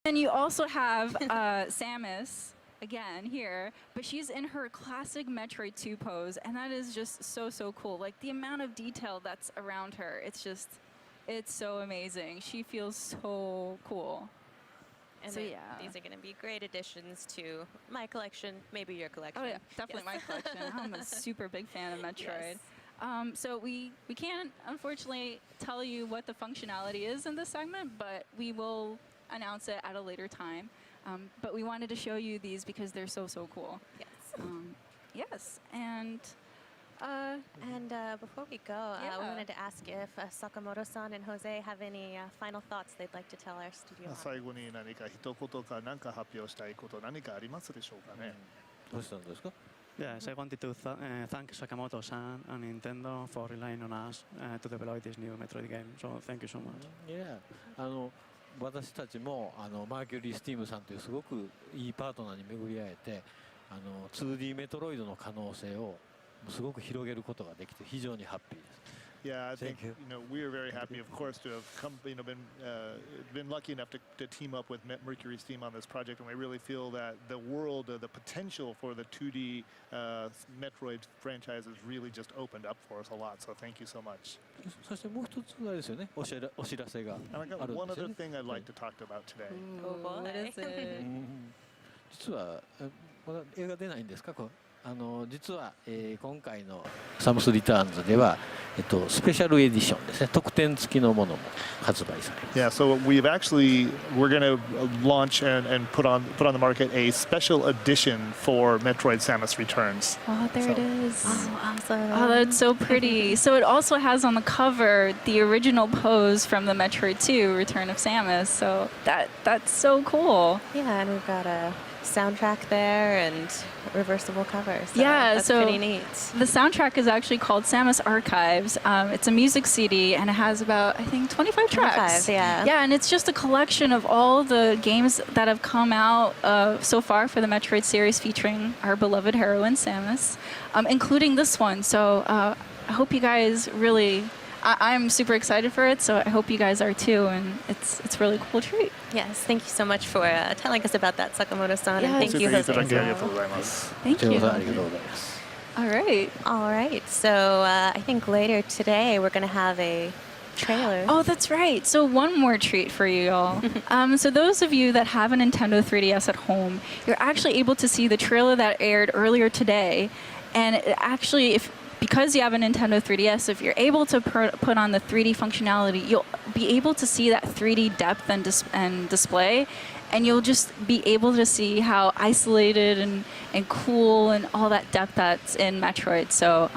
And you also have Samus again here, but she's in her classic Metroid 2 pose, and that is just so cool. Like the amount of detail that's around her, it's so amazing. She feels so cool. And so yeah, these are going to be great additions to my collection, maybe your collection. Oh yeah, definitely my collection. I'm a super big fan of Metroid. Yes. So we can't unfortunately tell you what the functionality is in this segment, but we will announce it at a later time. But we wanted to show you these because they're so cool. Yes. Yes, and before we go, we wanted to ask if Sakamoto-san and Jose have any final thoughts they'd like to tell our studio. 最後に何か一言か何か発表したいこと何かありますでしょうかね。どうしたんですか? Yes, I wanted to thank Sakamoto-san and Nintendo for relying on us to develop this new Metroid game. So thank you so much. Yeah. 私たちもマーキュリー・スティームさんというすごくいいパートナーに巡り会えて2D メトロイドの可能性をすごく広げることができて非常にハッピーです。Yeah, I think we are very happy, of course, to have been lucky enough to team up with Mercury's team on this project, and we really feel that the world, the potential for the 2D Metroid franchise has really just opened up for us a lot. So thank you so much. そしてもう一つあれですよね、お知らせがあるんですよね。One other thing I'd like to talk about today. What is it? 実はまだ映画出ないんですか？実は今回のサムスリターンズではスペシャルエディションですね、特典付きのものも発売されます。Yeah, so we're going to launch and put on the market a special edition for Metroid Samus Returns. Oh, there it is. Oh, awesome. Oh, that's so pretty. So it also has on the cover the original pose from the Metroid 2 Return of Samus. So that's so cool. Yeah, and we've got a soundtrack there and reversible covers. So yeah, that's so pretty neat. The soundtrack is actually called Samus Archives. It's a music CD and it has about, I think, 25 tracks. 25, yeah. Yeah, and it's just a collection of all the games that have come out so far for the Metroid series featuring our beloved heroine Samus, including this one. So I hope you guys really... I'm super excited for it, so I hope you guys are too, and it's really cool treat. Yes, thank you so much for telling us about that, Sakamoto-san, and Yes. thank you, Jose. Thank you. All right. All right, so I think later today we're going to have a trailer. Oh, that's right. So one more treat for you all. So those of you that have a Nintendo 3DS at home, you're actually able to see the trailer that aired earlier today, and it actually, because you have a Nintendo 3DS, if you're able to put on the 3D functionality, you'll be able to see that 3D depth and display, and you'll just be able to see how isolated and cool and all that depth that's in Metroid. So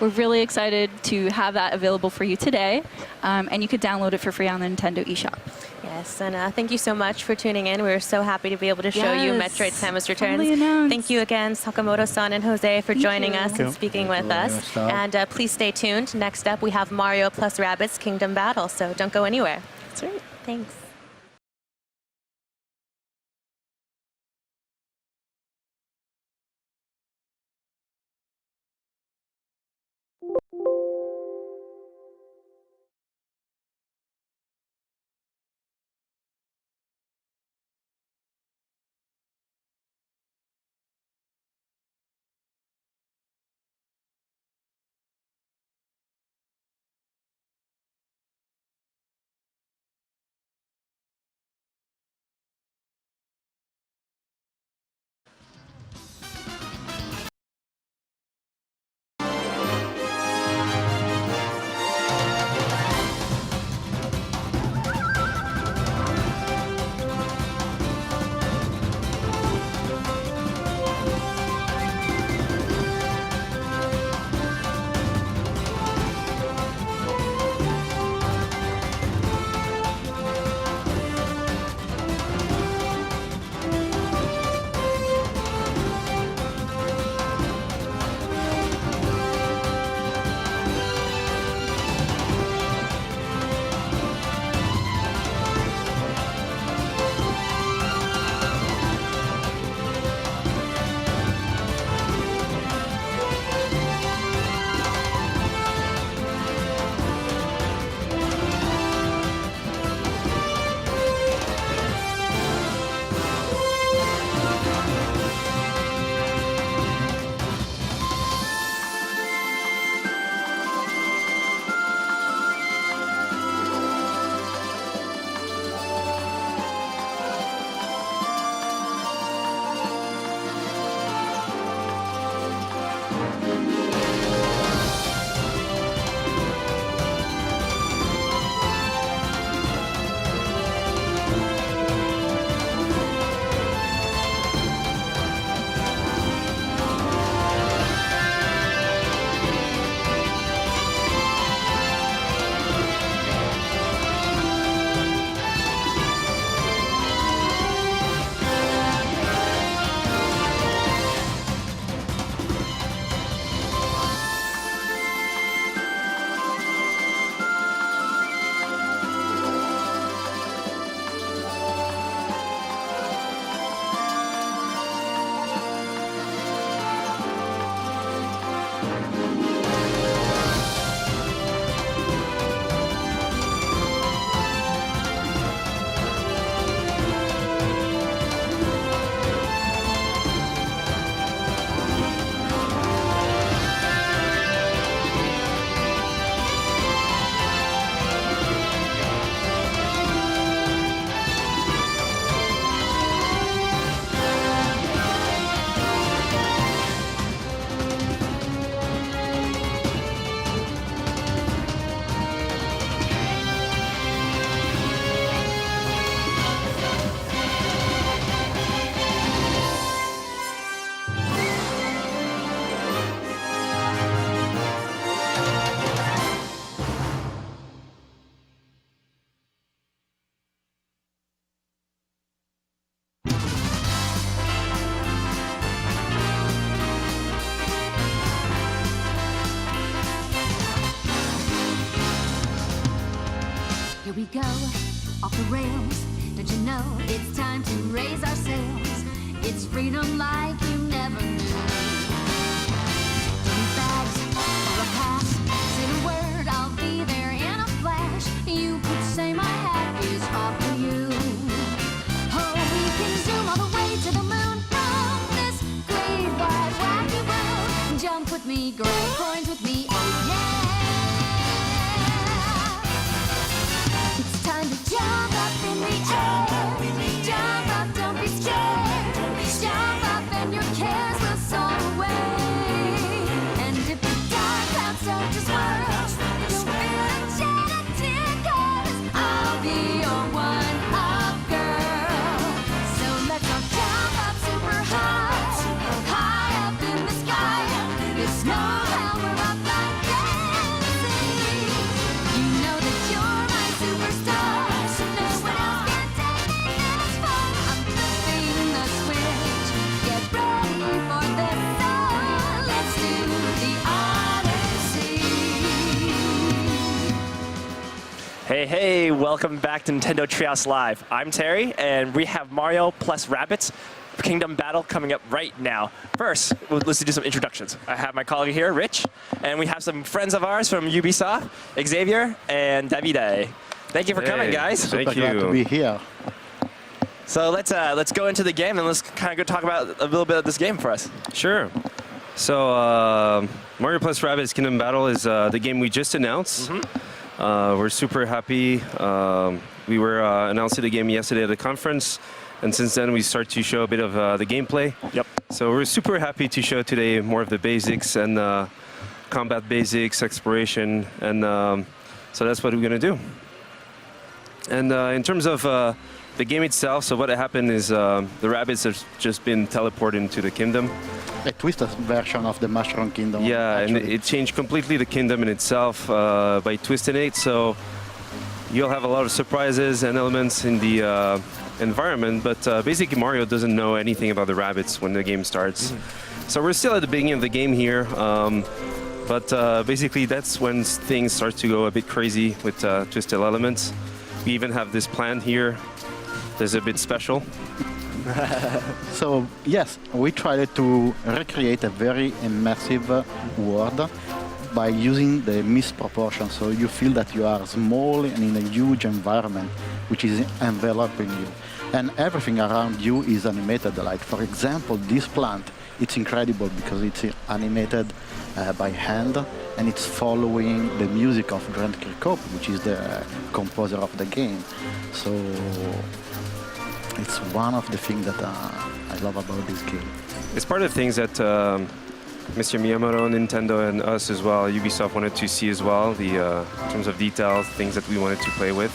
we're really excited to have that available for you today, and you could download it for free on the Nintendo eShop. Yes, and thank you so much for tuning in. We're so happy to be able to show you Metroid Samus Returns. Thank you again, Sakamoto-san and Jose, for joining us and speaking with us. And please stay tuned. Next up, we have Mario plus Rabbids Kingdom Battle, so don't go anywhere. That's right. Thanks. go off the rails. Don't you know it's time to raise our sails? It's freedom like you never knew. Don't need bags or a pass. Say the word, I'll be there in a flash. You could say my hat is off for you. Oh, we can zoom all the way to the moon from this great wide wacky world. Jump with me, grab coins with me, oh yeah. It's time to jump up in the air. Jump up, don't be scared. Jump up and your cares will soar away. And if the dark clouds start to swirl, don't feel enchanted, 'cause I'll be your one-up girl. So let's all jump up super high, high up in the sky. There's no hell, we're up like dancing. You know that you're my superstar, so no one else can take me this far. I'm flipping the switch, get ready for this, so let's do the Odyssey. Hey, welcome back to Nintendo Treehouse Live. I'm Terry, and we have Mario plus Rabbids Kingdom Battle coming up right now. First, let's do some introductions. I have my colleague here, Rich, and we have some friends of ours from Ubisoft, Xavier and Davide. Thank you for coming, guys. Thank you. Glad to be here. So let's go into the game, and let's kind of go talk about a little bit of this game for us. Sure. So Mario plus Rabbids Kingdom Battle is the game we just announced. We're super happy. We were announcing the game yesterday at the conference, and since then we start to show a bit of the gameplay. Yep. So we're super happy to show today more of the basics and combat basics, exploration, and so that's what we're gonna do. And in terms of the game itself, so what happened is the Rabbids have just been teleported into the kingdom. A twisted version of the Mushroom Kingdom. Yeah, and actually. it changed completely the kingdom in itself by twisting it. So you'll have a lot of surprises and elements in the environment, but basically Mario doesn't know anything about the Rabbids when the game starts. So we're still at the beginning of the game here, but basically that's when things start to go a bit crazy with twisted elements. We even have this plant here. There's a bit special. So yes, we tried to recreate a very immersive world by using the misproportion. So you feel that you are small and in a huge environment, which is enveloping you. And everything around you is animated. Like, for example, this plant, it's incredible because it's animated by hand, and it's following the music of Grant Kirkhope, which is the composer of the game. So it's one of the things that I love about this game. It's part of the things that Mr. Miyamoto, Nintendo, and us as well, Ubisoft wanted to see as well, the in terms of details, things that we wanted to play with.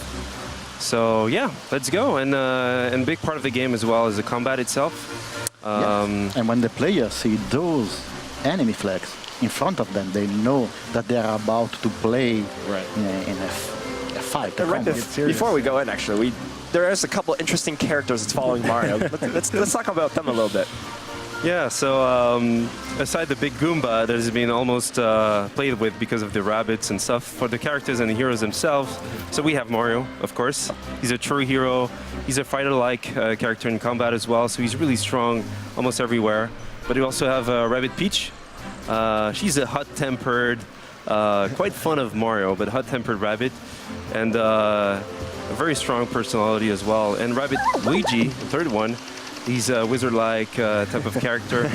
So yeah, let's go. And big part of the game as well is the combat itself. Yes. And when the players see those enemy flags in front of them, they know that they are about to play in a fight. Before we go in, actually, there is a couple interesting characters that's following Mario. let's talk about them a little bit. Yeah, so aside the big Goomba that has been almost played with because of the Rabbids and stuff, for the characters and the heroes themselves, so we have Mario, of course. He's a true hero. He's a fighter-like character in combat as well, so he's really strong almost everywhere. But we also have Rabbid Peach. She's a hot-tempered, quite fun of Mario, but hot-tempered rabbit, and a very strong personality as well. And Rabbid Luigi, the third one, he's a wizard-like type of character.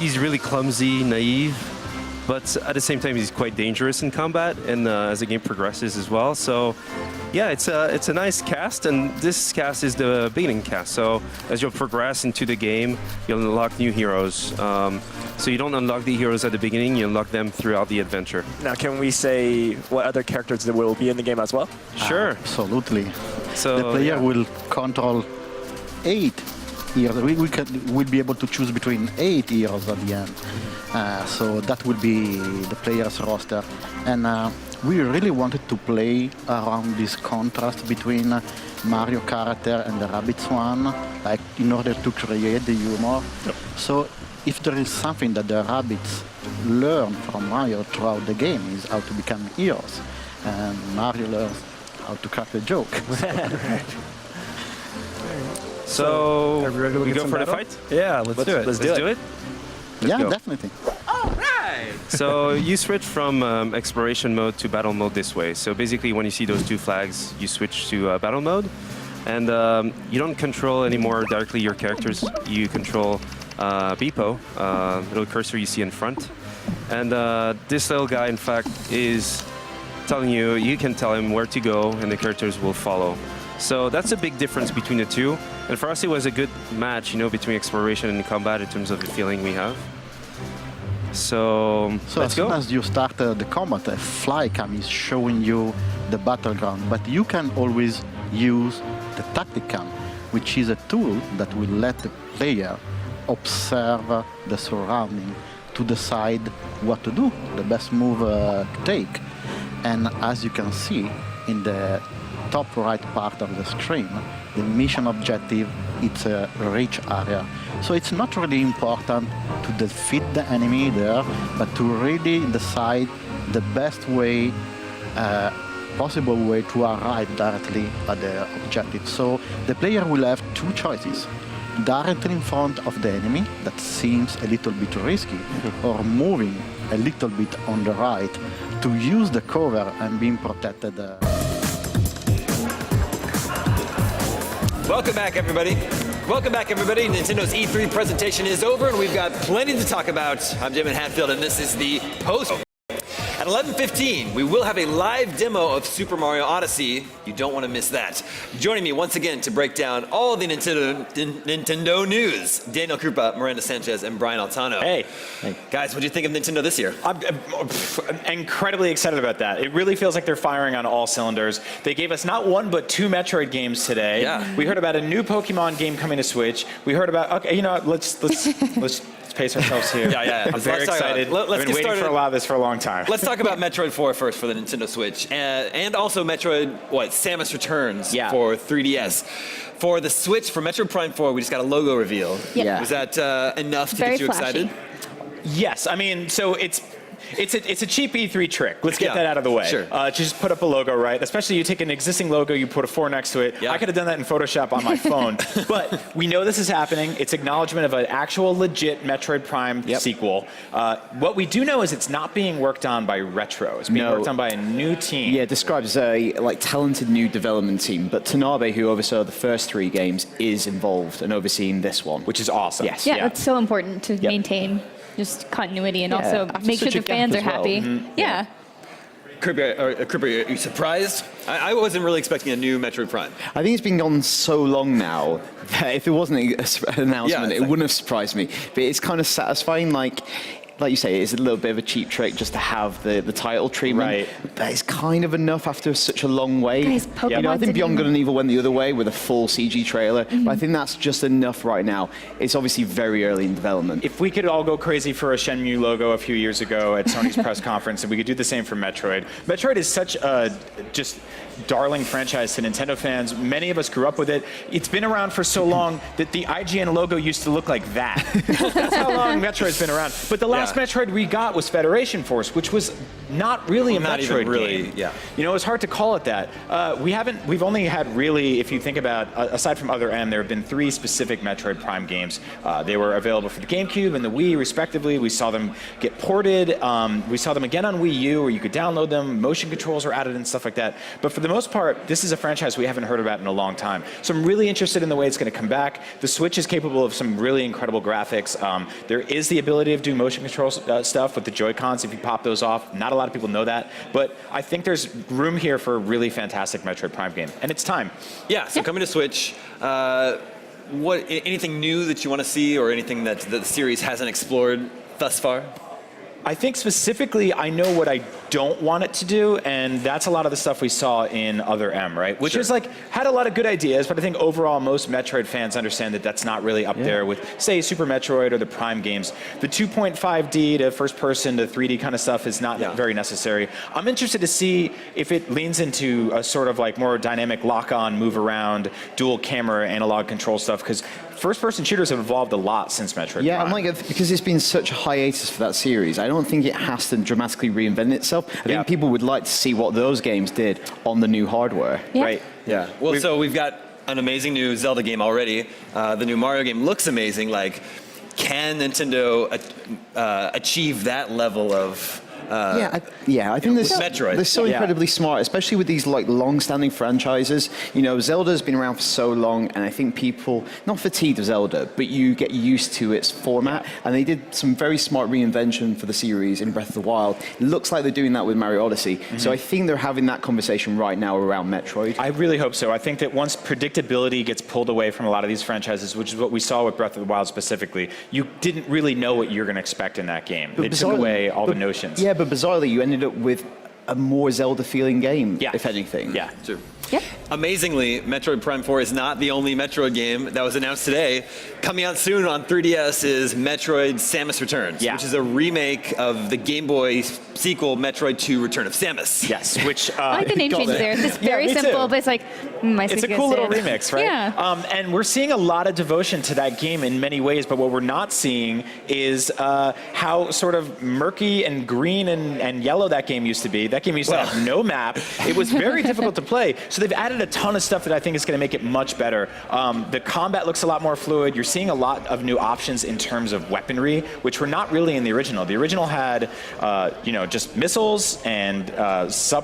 He's really clumsy, naive, but at the same time he's quite dangerous in combat and as the game progresses as well. So yeah, it's a nice cast, and this cast is the beginning cast. So as you'll progress into the game, you'll unlock new heroes. So you don't unlock the heroes at the beginning, you unlock them throughout the adventure. Now, can we say what other characters there will be in the game as well? Sure. Absolutely. So the player will control 8 heroes. We'll be able to choose between 8 heroes at the end. So that will be the player's roster. And we really wanted to play around this contrast between Mario character and the Rabbids one, like in order to create the humor. Yep. So if there is something that the Rabbids learn from Mario throughout the game is how to become heroes. And Mario learns how to crack the joke. So, are we ready to we get go some for the battle? fight? Yeah, let's do it. Let's do it. Yeah, go. definitely. So you switch from exploration mode to battle mode this way. So basically, when you see those two flags, you switch to battle mode, and you don't control anymore directly your characters. You control Beepo, little cursor you see in front, and this little guy, in fact, is telling you. You can tell him where to go, and the characters will follow. So that's a big difference between the two. And for us, it was a good match, between exploration and combat in terms of the feeling we have. So So let's as soon go. as you start the combat, a fly cam is showing you the battleground, but you can always use the tactic cam, which is a tool that will let the player observe the surrounding to decide what to do, the best move to take. And as you can see in the top right part of the screen, the mission objective, it's a rich area. So it's not really important to defeat the enemy there, but to really decide the best way, possible way to arrive directly at the objective. So the player will have two choices. Directly in front of the enemy, that seems a little bit risky, or moving a little bit on the right to use the cover and being protected. Welcome back, everybody. Welcome back, everybody. Nintendo's E3 presentation is over, and we've got plenty to talk about. I'm Jim Hatfield, and this is the post. At 11:15, we will have a live demo of Super Mario Odyssey. You don't want to miss that. Joining me once again to break down all of the Nintendo news, Daniel Krupa, Miranda Sanchez, and Brian Altano. Hey. Guys, what do you think of Nintendo this year? I'm incredibly excited about that. It really feels like they're firing on all cylinders. They gave us not one but two Metroid games today. Yeah. We heard about a new Pokemon game coming to Switch. We heard about let's pace ourselves here. Yeah. I'm very excited. Let's I've been get waiting started. for a lot of this for a long time. Let's talk about Metroid 4 first for the Nintendo Switch, and also Metroid, Samus Returns for 3DS. For the Switch, for Metroid Prime 4, we just got a logo reveal. Yeah. Was that enough to Very get you flashy. excited? Yes, I mean, so it's a cheap E3 trick. Let's get that out of the way. Sure. Just put up a logo, right? Especially you take an existing logo, you put a 4 next to it. Yeah. I could have done that in Photoshop on my phone. But we know this is happening. It's acknowledgement of an actual legit Metroid Prime sequel. What we do know is it's not being worked on by Retro. It's being worked on by a new team. Yeah, described as a talented new development team. But Tanabe, who oversaw the first 3 games, is involved and overseeing this one. Which is awesome. Yes. Yeah, that's so important to maintain just continuity and also After make sure such a the fans gap are as well. happy. Yeah. Kirby, are you surprised? I wasn't really expecting a new Metroid Prime. I think it's been gone so long now that if it wasn't an announcement, it wouldn't have surprised me. But it's kind of satisfying, like you say, it's a little bit of a cheap trick just to have the title treatment. Right. But it's kind of enough after such a long wait. Guys, Pokemon I think didn't Beyond Good even- and Evil went the other way with a full CG trailer. But I think that's just enough right now. It's obviously very early in development. If we could all go crazy for a Shenmue logo a few years ago at Sony's press conference, and we could do the same for Metroid. Metroid is such a just darling franchise to Nintendo fans. Many of us grew up with it. It's been around for so long that the IGN logo used to look like that. That's how long Metroid's been around. But the last Metroid we got was Federation Force, which was not really a Not Metroid even really, game. yeah. It's hard to call it that. We've only had really, if you think about, aside from Other M, there have been 3 specific Metroid Prime games. They were available for the GameCube and the Wii, respectively. We saw them get ported. We saw them again on Wii U, where you could download them. Motion controls were added and stuff like that. But for the most part, this is a franchise we haven't heard about in a long time. So I'm really interested in the way it's going to come back. The Switch is capable of some really incredible graphics. There is the ability to do motion control stuff with the Joy-Cons if you pop those off. Not a lot of people know that. But I think there's room here for a really fantastic Metroid Prime game. And it's time. Yeah, so coming to Switch, anything new that you want to see or anything that the series hasn't explored thus far? I think specifically, I know what I don't want it to do, and that's a lot of the stuff we saw in Other M, right? Which is had a lot of good ideas, but I think overall most Metroid fans understand that that's not really up there with, say, Super Metroid or the Prime games. The 2.5D to first person to 3D kind of stuff is not very necessary. I'm interested to see if it leans into a sort of more dynamic lock-on, move around, dual camera, analog control stuff, because first-person shooters have evolved a lot since Metroid Yeah, Prime. and because it's been such a hiatus for that series, I don't think it has to dramatically reinvent itself. I think people would like to see what those games did on the new hardware. Yeah. Right. Yeah. Well, so we've got an amazing new Zelda game already. The new Mario game looks amazing. Like, can Nintendo achieve that level of I think they're so incredibly smart, especially with these like long-standing franchises. You know, Zelda's been around for so long, and I think people not fatigued of Zelda, but you get used to its format. And they did some very smart reinvention for the series in Breath of the Wild. It looks like they're doing that with Mario Odyssey. So I think they're having that conversation right now around Metroid. I really hope so. I think that once predictability gets pulled away from a lot of these franchises, which is what we saw with Breath of the Wild specifically, you didn't really know what you're going to expect in that game. They took away all the notions. Yeah, but bizarrely, you ended up with a more Zelda-feeling game, if anything. Yeah, true. Yep. Amazingly, Metroid Prime 4 is not the only Metroid game that was announced today. Coming out soon on 3DS is Metroid Samus Returns, which is a remake of the Game Boy sequel Metroid 2 Return of Samus. Yes, which... I like the name change there. It's very simple, but it's like, it's a cool little remix, right? Yeah. And we're seeing a lot of devotion to that game in many ways, but what we're not seeing is how sort of murky and green and yellow that game used to be. That game used to have no map. It was very difficult to play. So they've added a ton of stuff that I think is going to make it much better. The combat looks a lot more fluid. You're seeing a lot of new options in terms of weaponry, which were not really in the original. The original had, just missiles and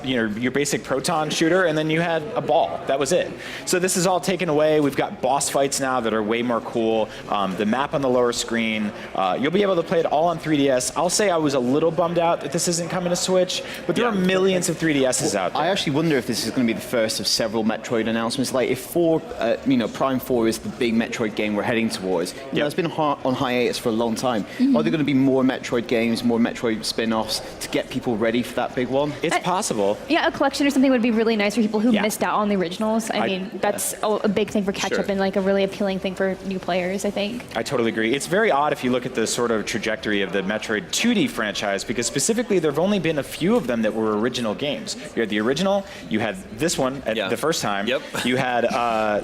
your basic proton shooter, and then you had a ball. That was it. So this is all taken away. We've got boss fights now that are way more cool. The map on the lower screen. You'll be able to play it all on 3DS. I'll say I was a little bummed out that this isn't coming to Switch, but there are millions of 3DSs out there. I actually wonder if this is going to be the first of several Metroid announcements. Like if Prime 4 is the big Metroid game we're heading towards. It's been on hiatus for a long time. Are there going to be more Metroid games, more Metroid spin-offs to get people ready for that big one? It's possible. Yeah, a collection or something would be really nice for people who missed out on the originals. I mean, that's a big thing for catch-up and like a really appealing thing for new players, I think. I totally agree. It's very odd if you look at the sort of trajectory of the Metroid 2D franchise, because specifically there have only been a few of them that were original games. You had the original, you had this one at the first time, you had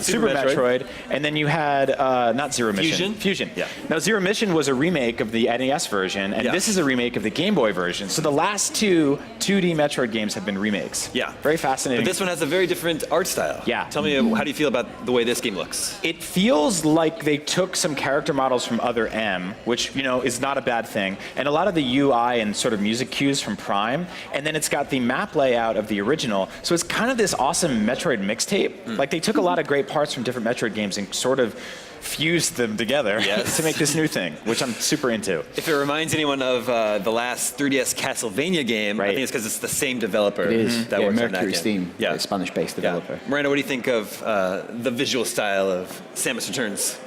Super Metroid, and then you had, not Zero Mission. Fusion. Yeah. Now Zero Mission was a remake of the NES version, and this is a remake of the Game Boy version. So the last two 2D Metroid games have been remakes. Yeah. Very fascinating. But this one has a very different art style. Yeah. Tell me, how do you feel about the way this game looks? It feels like they took some character models from Other M, which, is not a bad thing, and a lot of the UI and sort of music cues from Prime, and then it's got the map layout of the original. So it's kind of this awesome Metroid mixtape. Like they took a lot of great parts from different Metroid games and sort of fused them together to make this new thing, which I'm super into. If it reminds anyone of the last 3DS Castlevania game, I think it's because it's the same developer. It is. That works on that Mercury game. Steam, a Spanish-based developer. Miranda, what do you think of the visual style of Samus Returns?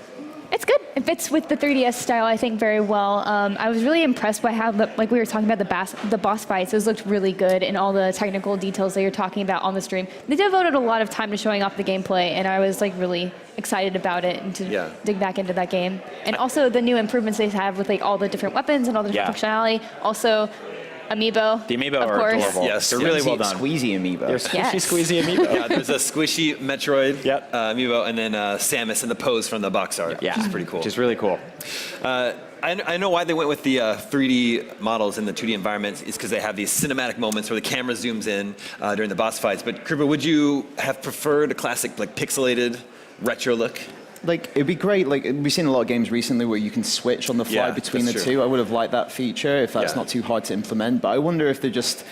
It's good. It fits with the 3DS style, I think, very well. I was really impressed by how, like we were talking about the boss fights, those looked really good, and all the technical details that you're talking about on the stream. They devoted a lot of time to showing off the gameplay, and I was like really excited about it and to dig back into that game. And also the new improvements they have with like all the different weapons and all the different functionality. Also, Amiibo. The Amiibo of are course. adorable. Yes, they're really well done. Squeezy Amiibo. They're squishy, squeezy Amiibo. There's a squishy Metroid Amiibo, and then Samus in the pose from the box art, which is pretty cool. Which is really cool. I know why they went with the 3D models in the 2D environments is because they have these cinematic moments where the camera zooms in during the boss fights. But Krupa, would you have preferred a classic, like pixelated retro look? Like, it'd be great. Like, we've seen a lot of games recently where you can switch on the fly between the two. I would have liked that feature if that's not too hard to implement. But I wonder if they're just...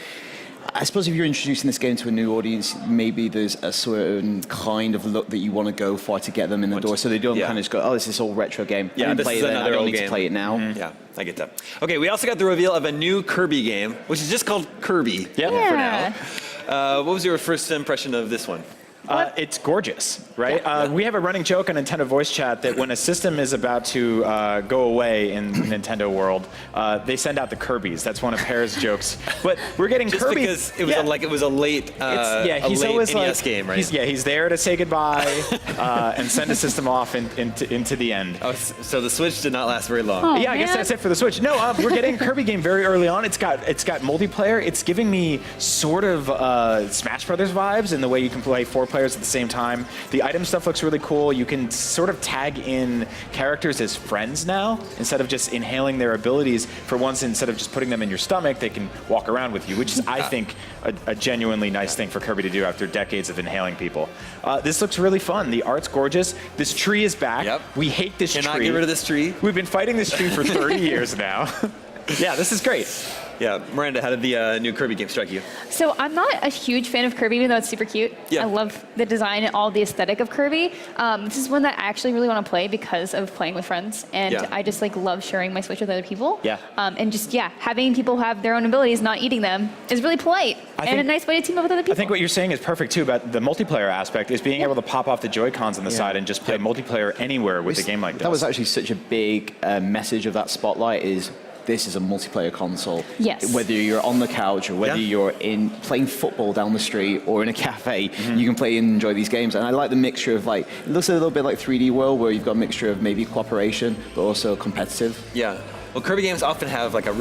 I suppose if you're introducing this game to a new audience, maybe there's a certain kind of look that you want to go for to get them in the door, so they don't kind of just go, oh, this is all retro game. Yeah, this is another old game. I don't need to play it now. Yeah, I get that. Okay, we also got the reveal of a new Kirby game, which is just called Kirby for now. What was your first impression of this one? It's gorgeous, right? We have a running joke on Nintendo Voice Chat that when a system is about to go away in Nintendo world, they send out the Kirby's. That's one of Pear's jokes. But we're getting just Kirby because it was it was a late he's always NES game, right? He's there to say goodbye and send a system off into the end. Oh, so the Switch did not last very long. Oh, I guess that's it for the Switch. No, we're getting a Kirby game very early on. It's got multiplayer. It's giving me sort of Smash Brothers vibes in the way you can play 4 players players at the same time. The item stuff looks really cool. You can sort of tag in characters as friends now, instead of just inhaling their abilities. For once, instead of just putting them in your stomach, they can walk around with you, which is, I think, a genuinely nice thing for Kirby to do after decades of inhaling people. This looks really fun. The art's gorgeous. This tree is back. Yep. We hate this tree. Cannot get rid of this tree. We've been fighting this tree for 30 years now. Yeah, this is great. Yeah, Miranda, how did the new Kirby game strike you? So I'm not a huge fan of Kirby, even though it's super cute. Yeah. I love the design and all the aesthetic of Kirby. This is one that I actually really want to play because of playing with friends, and I just like love sharing my Switch with other people. Yeah. And just having people have their own abilities, not eating them, is really polite and a nice way to team up with other people. I think what you're saying is perfect too about the multiplayer aspect, is being able to pop off the Joy-Cons on the side and just play multiplayer anywhere with a game like this. That was actually such a big message of that spotlight. Is this is a multiplayer console. Yes. Whether you're on the couch or whether you're in playing football down the street or in a cafe, you can play and enjoy these games. And I like the mixture of like, it looks a little bit like 3D World, where you've got a mixture of maybe cooperation, but also competitive. Yeah. Well, Kirby games often have like a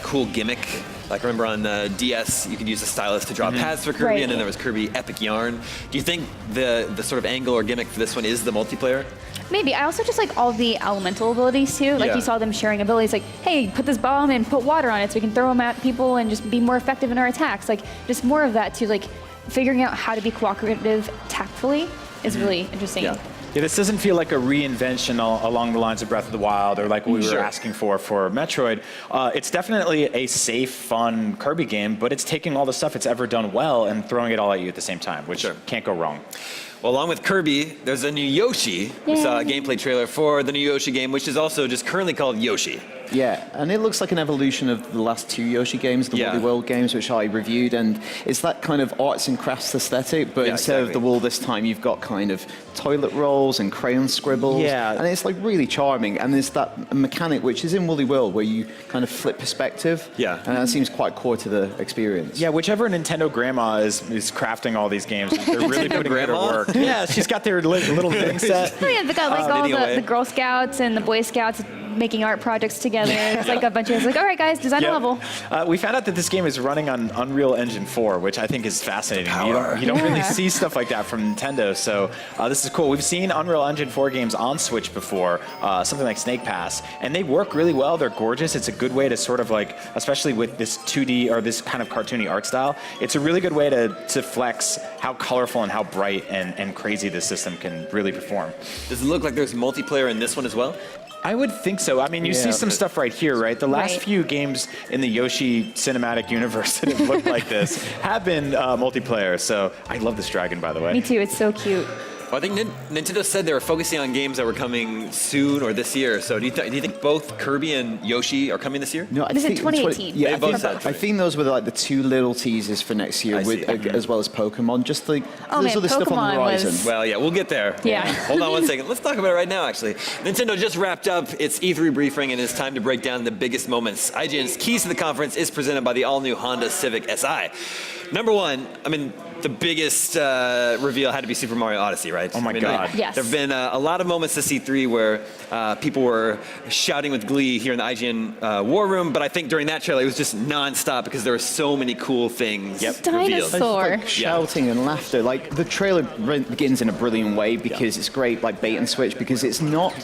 cool gimmick. Like remember on DS, you could use the stylus to draw paths for Kirby, and then there was Kirby Epic Yarn. Do you think the sort of angle or gimmick for this one is the multiplayer? Maybe. I also just like all the elemental abilities too. Like you saw them sharing abilities like, hey, put this bomb and put water on it so we can throw them at people and just be more effective in our attacks. Like just more of that too, like figuring out how to be cooperative tactfully is really interesting. Yeah, this doesn't feel like a reinvention along the lines of Breath of the Wild or like what we were asking for Metroid. It's definitely a safe, fun Kirby game, but it's taking all the stuff it's ever done well and throwing it all at you at the same time, which can't go wrong. Well, along with Kirby, there's a new Yoshi. We saw a gameplay trailer for the new Yoshi game, which is also just currently called Yoshi. Yeah, and it looks like an evolution of the last two Yoshi games, the Woolly World games, which I reviewed, and it's that kind of arts and crafts aesthetic, but instead of the wool this time, you've got kind of toilet rolls and crayon scribbles. Yeah. And it's like really charming, and there's that mechanic which is in Woolly World where you kind of flip perspective. Yeah. And that seems quite core to the experience. Yeah, whichever Nintendo grandma is crafting all these games, they're really putting it to work. Yeah, she's got their little thing set. Oh yeah, they got like all the Girl Scouts and the Boy Scouts making art projects together. It's like a bunch of like, all right guys, design a level. We found out that this game is running on Unreal Engine 4, which I think is fascinating. You don't really see stuff like that from Nintendo, so this is cool. We've seen Unreal Engine 4 games on Switch before, something like Snake Pass, and they work really well. They're gorgeous. It's a good way to sort of like, especially with this 2D or this kind of cartoony art style, it's a really good way to flex how colorful and how bright and crazy this system can really perform. Does it look like there's multiplayer in this one as well? I would think so. I mean, you see some stuff right here, right? The last few games in the Yoshi cinematic universe that have looked like this have been multiplayer. So I love this dragon, by the way. Me too. It's so cute. Well, I think Nintendo said they were focusing on games that were coming soon or this year. So do you think both Kirby and Yoshi are coming this year? No, I This is think 2018. Yeah, I think those were like the two little teasers for next year, as well as Pokemon. Just like there's other stuff on the horizon. Well, yeah, we'll get there. Yeah. Hold on one second. Let's talk about it right now, actually. Nintendo just wrapped up its E3 briefing, and it's time to break down the biggest moments. IGN's Keys to the Conference is presented by the all-new Honda Civic Si. Number one, I mean, the biggest reveal had to be Super Mario Odyssey, right? Oh my God. Yes. There have been a lot of moments this E3 where people were shouting with glee here in the IGN War Room, but I think during that trailer it was just non-stop because there were so many cool things revealed. Dinosaur. Like shouting and laughter. Like the trailer begins in a brilliant way because it's great, like bait and switch, because it's not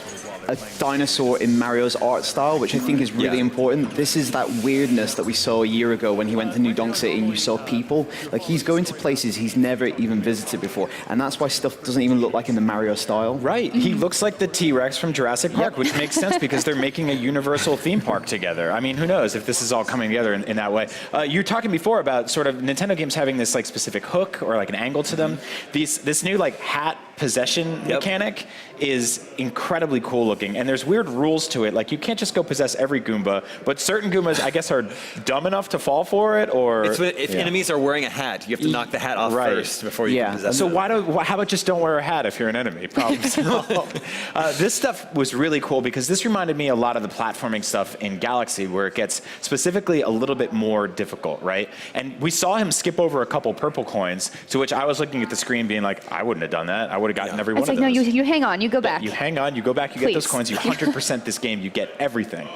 a dinosaur in Mario's art style, which I think is really important. This is that weirdness that we saw a year ago when he went to New Donk City and you saw people. Like he's going to places he's never even visited before, and that's why stuff doesn't even look like in the Mario style. Right. He looks like the T-Rex from Jurassic Park, which makes sense because they're making a universal theme park together. I mean, who knows if this is all coming together in that way. You were talking before about sort of Nintendo games having this like specific hook or like an angle to them. This new like hat possession mechanic is incredibly cool looking, and there's weird rules to it. Like you can't just go possess every Goomba, but certain Goombas I guess are dumb enough to fall for it, or if enemies are wearing a hat, you have to knock the hat off first before you can possess so them. How about just don't wear a hat if you're an enemy? Problem solved. This stuff was really cool because this reminded me a lot of the platforming stuff in Galaxy, where it gets specifically a little bit more difficult, right? And we saw him skip over a couple purple coins, to which I was looking at the screen being like, I wouldn't have done that. I would have gotten every one of those. No, you hang on, you go back. You hang on, you go back, you get those coins, you 100% this game, you get everything.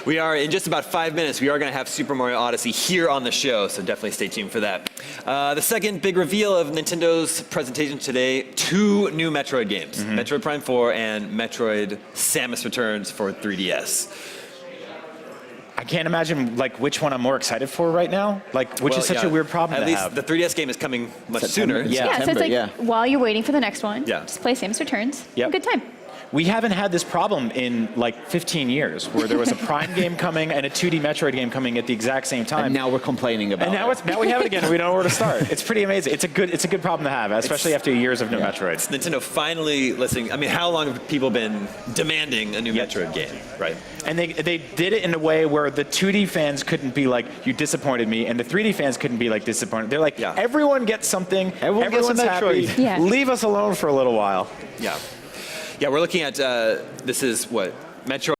We are, in just about 5 minutes, we are going to have Super Mario Odyssey here on the show, so definitely stay tuned for that. The second big reveal of Nintendo's presentation today, 2 new Metroid games, Metroid Prime 4 and Metroid Samus Returns for 3DS. I can't imagine like which one I'm more excited for right now. Like, which is such a weird problem At to least have. The 3DS game is coming much sooner. Yeah, so it's like while you're waiting for the next one, just play Samus Returns. Yep. Good time. We haven't had this problem in like 15 years, where there was a Prime game coming and a 2D Metroid game coming at the exact same time. And now we're complaining about it. Now we have it again, and we don't know where to start. It's pretty amazing. It's a good problem to have, especially after years of no Metroid. It's Nintendo finally listening. I mean, how long have people been demanding a new Metroid game, right? And they did it in a way where the 2D fans couldn't be like, you disappointed me, and the 3D fans couldn't be like disappointed. They're like, everyone gets something, everyone's happy, leave us alone for a little while. Yeah. Yeah, we're looking at, this is what, Metroid.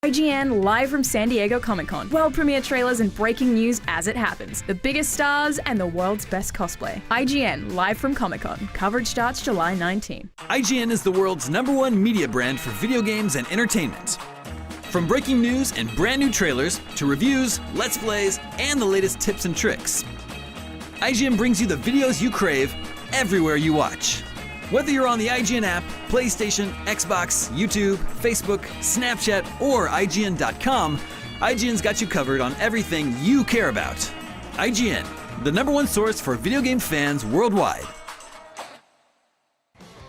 IGN live from San Diego Comic-Con. World premiere trailers and breaking news as it happens. The biggest stars and the world's best cosplay. IGN live from Comic-Con. Coverage starts July 19. IGN is the world's #1 media brand for video games and entertainment. From breaking news and brand new trailers to reviews, let's plays, and the latest tips and tricks. IGN brings you the videos you crave everywhere you watch. Whether you're on the IGN app, PlayStation, Xbox, YouTube, Facebook, Snapchat, or IGN.com, IGN's got you covered on everything you care about. IGN, the #1 source for video game fans worldwide.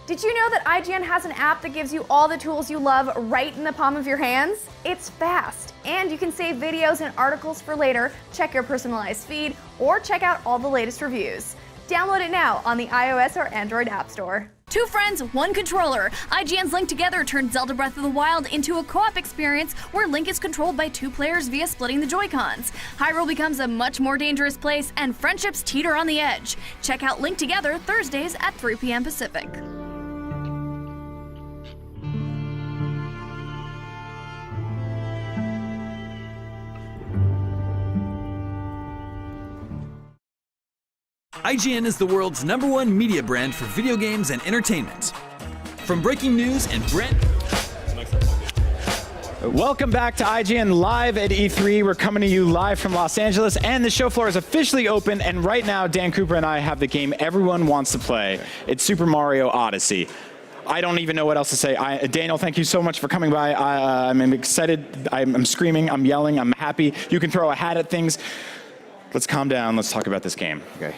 Did you know that IGN has an app that gives you all the tools you love right in the palm of your hands? It's fast, and you can save videos and articles for later, check your personalized feed, or check out all the latest reviews. Download it now on the iOS or Android App Store. 2 friends, 1 controller. IGN's Link Together turns Zelda Breath of the Wild into a co-op experience where Link is controlled by 2 players via splitting the Joy-Cons. Hyrule becomes a much more dangerous place, and friendships teeter on the edge. Check out Link Together Thursdays at 3 p.m. Pacific. IGN is the world's #1 media brand for video games and entertainment. From breaking news and brand... Welcome back to IGN Live at E3. We're coming to you live from Los Angeles, and the show floor is officially open, and right now Dan Cooper and I have the game everyone wants to play. It's Super Mario Odyssey. I don't even know what else to say. Daniel, thank you so much for coming by. I'm excited. I'm screaming. I'm yelling. I'm happy. You can throw a hat at things. Let's calm down. Let's talk about this game. Okay.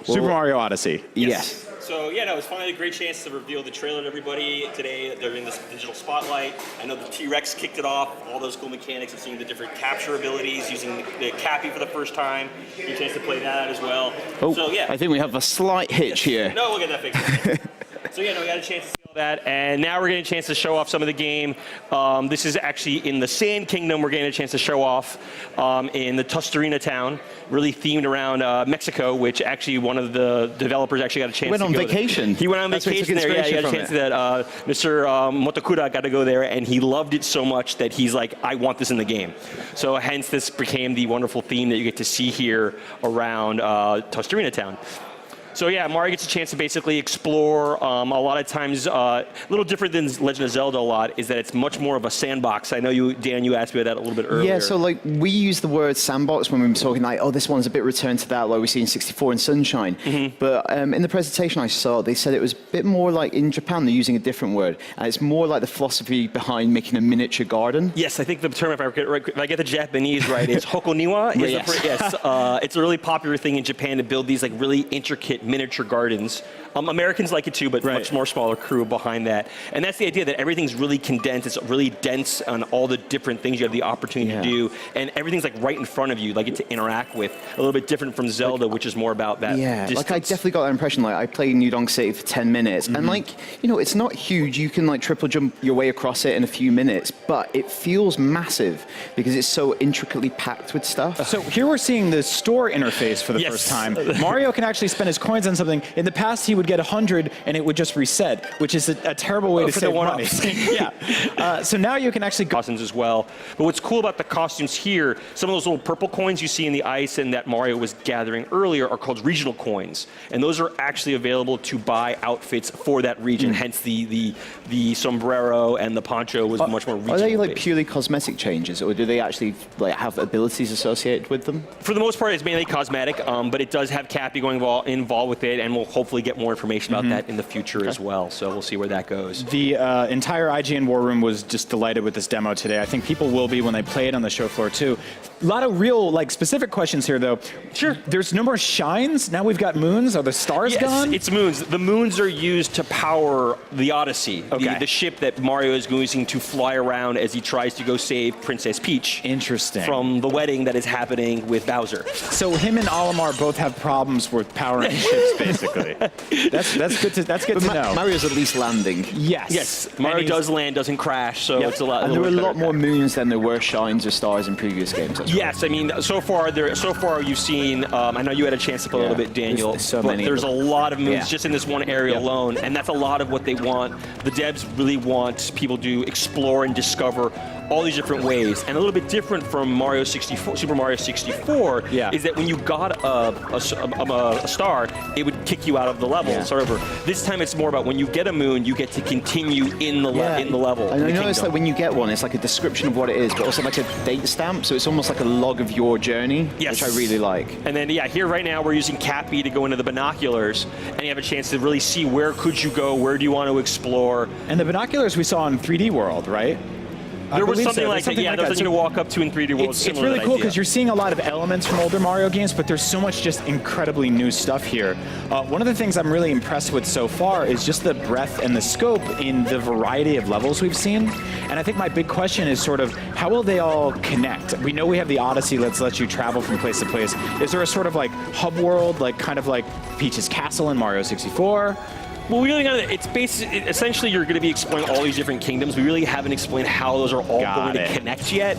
Super Mario Odyssey. Yes. So yeah, no, it's finally a great chance to reveal the trailer to everybody today. They're in this digital spotlight. I know the T-Rex kicked it off. All those cool mechanics of seeing the different capture abilities, using the Cappy for the first time. Get a chance to play that as well. Oh, so yeah. I think we have a slight hitch here. No, we'll get that fixed. So yeah, no, we got a chance to see all that, and now we're getting a chance to show off some of the game. This is actually in the Sand Kingdom. We're getting a chance to show off in the Tustarena town, really themed around Mexico, which actually one of the developers actually got a chance to go vacation. He went on vacation there. Yeah, he got a chance that Mr. Motokura got to go there, and he loved it so much that he's like, I want this in the game. So hence this became the wonderful theme that you get to see here around Tustarena town. So yeah, Mario gets a chance to basically explore. A lot of times, a little different than Legend of Zelda a lot, is that it's much more of a sandbox. I know you, Dan, you asked me about that a little bit earlier. Yeah, so like we use the word sandbox when we were talking like, oh, this one's a bit return to that, like we see in 64 and Sunshine. But in the presentation I saw, they said it was a bit more like in Japan, they're using a different word. And it's more like the philosophy behind making a miniature garden. Yes, I think the term, if I get the Japanese right, it's hokoniwa. It's a really popular thing in Japan to build these like really intricate miniature gardens. Americans like it too, but much more smaller crew behind that. And that's the idea, that everything's really condensed. It's really dense on all the different things you have the opportunity to do. And everything's like right in front of you, like get to interact with. A little bit different from Zelda, which is more about that distance. Like I definitely got that impression. Like I played New Donk City for 10 minutes. And like, you know, it's not huge. You can like triple jump your way across it in a few minutes, but it feels massive because it's so intricately packed with stuff. So here we're seeing the store interface for the first time. Mario can actually spend his coins on something. In the past, he would get 100 and it would just reset, which is a terrible way to save money. So now you can actually costumes as well. But what's cool about the costumes here, some of those little purple coins you see in the ice and that Mario was gathering earlier are called regional coins. And those are actually available to buy outfits for that region. Hence the sombrero and the poncho was much more regional. Are they like purely cosmetic changes, or do they actually like have abilities associated with them? For the most part, it's mainly cosmetic, but it does have Cappy going involved with it, and we'll hopefully get more information about that in the future as well. So we'll see where that goes. The entire IGN War Room was just delighted with this demo today. I think people will be when they play it on the show floor too. A lot of real, like, specific questions here, though. Sure. There's no more shines. Now we've got moons. Are the stars gone? It's moons. The moons are used to power the Odyssey, the ship that Mario is using to fly around as he tries to go save Princess Peach. Interesting. From the wedding that is happening with Bowser. So him and Olimar both have problems with powering ships, basically. That's good to know. Mario's at least landing. Yes. Mario does land, doesn't crash, so it's a lot. And there were a lot more moons than there were shines or stars in previous games. Yes, I mean, so far you've seen. I know you had a chance to play a little bit, Daniel. There's a lot of moons just in this one area alone, and that's a lot of what they want. The devs really want people to explore and discover all these different ways. And a little bit different from Mario 64, Super Mario 64, is that when you got a star, it would kick you out of the level. This time it's more about when you get a moon, you get to continue in the level. And I noticed that when you get one, it's like a description of what it is, but also like a date stamp. So it's almost like a log of your journey, which I really like. And then here right now we're using Cappy to go into the binoculars, and you have a chance to really see where could you go, where do you want to explore. And the binoculars we saw in 3D World, right? There was something like that. Yeah, there's something to walk up to in 3D World. It's really cool because you're seeing a lot of elements from older Mario games, but there's so much just incredibly new stuff here. One of the things I'm really impressed with so far is just the breadth and the scope in the variety of levels we've seen. And I think my big question is sort of, how will they all connect? We know we have the Odyssey that lets you travel from place to place. Is there a sort of like hub world, like kind of like Peach's Castle in Mario 64? Well, we really it's essentially you're going to be exploring all these different kingdoms. We really haven't explained how those are all going to connect yet.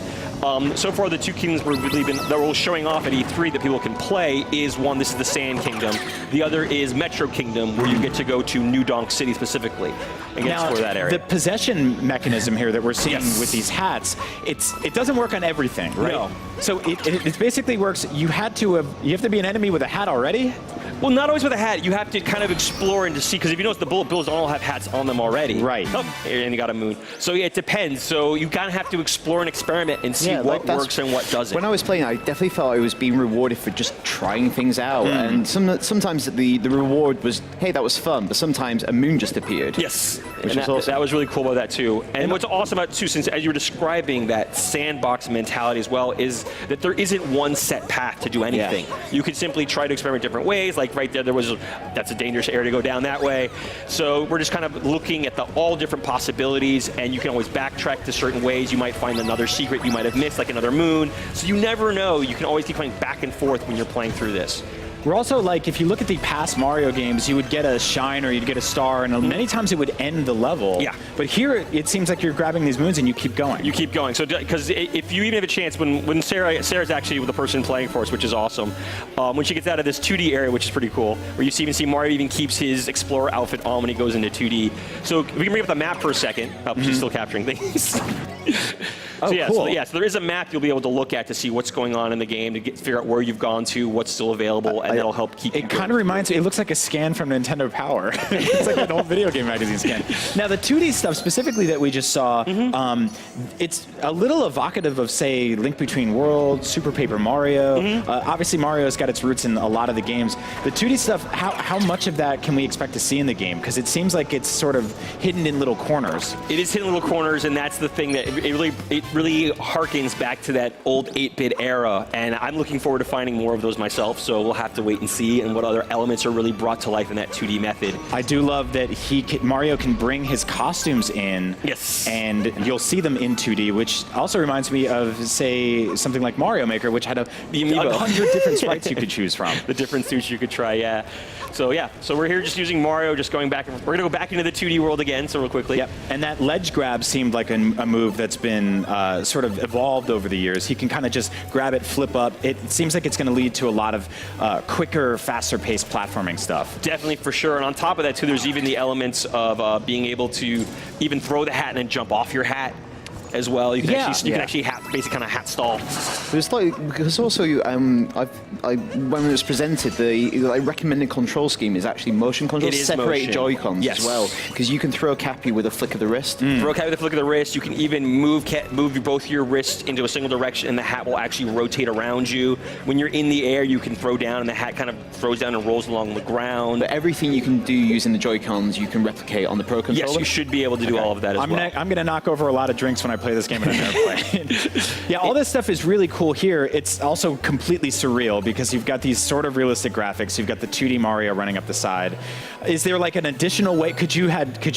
So far, the two kingdoms that we're showing off at E3 that people can play is one, this is the Sand Kingdom. The other is Metro Kingdom, where you get to go to New Donk City specifically and get to explore that area. The possession mechanism here that we're seeing with these hats, it doesn't work on everything, right? No. So it basically works. You have to be an enemy with a hat already. Well, not always with a hat. You have to kind of explore and to see, because if you notice, the bullet bills don't all have hats on them already. Right. Oh, and you got a moon. So it depends. So you kind of have to explore and experiment and see what works and what doesn't. When I was playing, I definitely felt I was being rewarded for just trying things out. And sometimes the reward was, hey, that was fun. But sometimes a moon just appeared. Yes. Which was awesome. That was really cool about that, too. And what's awesome about it, too, since as you were describing that sandbox mentality as well, is that there isn't one set path to do anything. You could simply try to experiment different ways. Like right there was, that's a dangerous area to go down that way. So we're just kind of looking at all different possibilities, and you can always backtrack to certain ways. You might find another secret you might have missed, like another moon. So you never know. You can always keep playing back and forth when you're playing through this. We're also like, if you look at the past Mario games, you would get a shine or you'd get a star, and many times it would end the level. Yeah. But here, it seems like you're grabbing these moons and you keep going. You keep going. So, because if you even have a chance, when Sarah's actually the person playing for us, which is awesome, when she gets out of this 2D area, which is pretty cool, where you even see Mario even keeps his Explorer outfit on when he goes into 2D. So we can bring up the map for a second. Oh, she's still capturing things. So there is a map you'll be able to look at to see what's going on in the game, to figure out where you've gone to, what's still available, and that'll help keep you It kind of reminds me, it looks like a scan from Nintendo Power. It's like an old video game magazine scan. Now, the 2D stuff specifically that we just saw, it's a little evocative of, say, Link Between Worlds, Super Paper Mario. Obviously, Mario's got its roots in a lot of the games. The 2D stuff, how much of that can we expect to see in the game? Because it seems like it's sort of hidden in little corners. It is hidden in little corners, and that's the thing that it really harkens back to that old 8-bit era, and I'm looking forward to finding more of those myself, so we'll have to wait and see and what other elements are really brought to life in that 2D method. I do love that Mario can bring his costumes in, and you'll see them in 2D, which also reminds me of, say, something like Mario Maker, which had 100 different sprites you could choose from. The different suits you could try, yeah. So we're here just using Mario, just going back. We're going to go back into the 2D world again, so real quickly. Yep, and that ledge grab seemed like a move that's been sort of evolved over the years. He can kind of just grab it, flip up. It seems like it's going to lead to a lot of quicker, faster-paced platforming stuff. Definitely, for sure. And on top of that, too, there's even the elements of being able to even throw the hat and then jump off your hat as well. You can actually basically kind of hat stall. It's like, because also when it was presented, the recommended control scheme is actually motion control, separated Joy-Cons as well, because you can throw Cappy with a flick of the wrist. Throw Cappy with a flick of the wrist. You can even move both your wrists into a single direction, and the hat will actually rotate around you. When you're in the air, you can throw down, and the hat kind of throws down and rolls along the ground. But everything you can do using the Joy-Cons, you can replicate on the Pro Controller? Yes, you should be able to do all of that as well. I'm going to knock over a lot of drinks when I play this game in an airplane. Yeah, all this stuff is really cool here. It's also completely surreal because you've got these sort of realistic graphics. You've got the 2D Mario running up the side. Is there like an additional way? Could you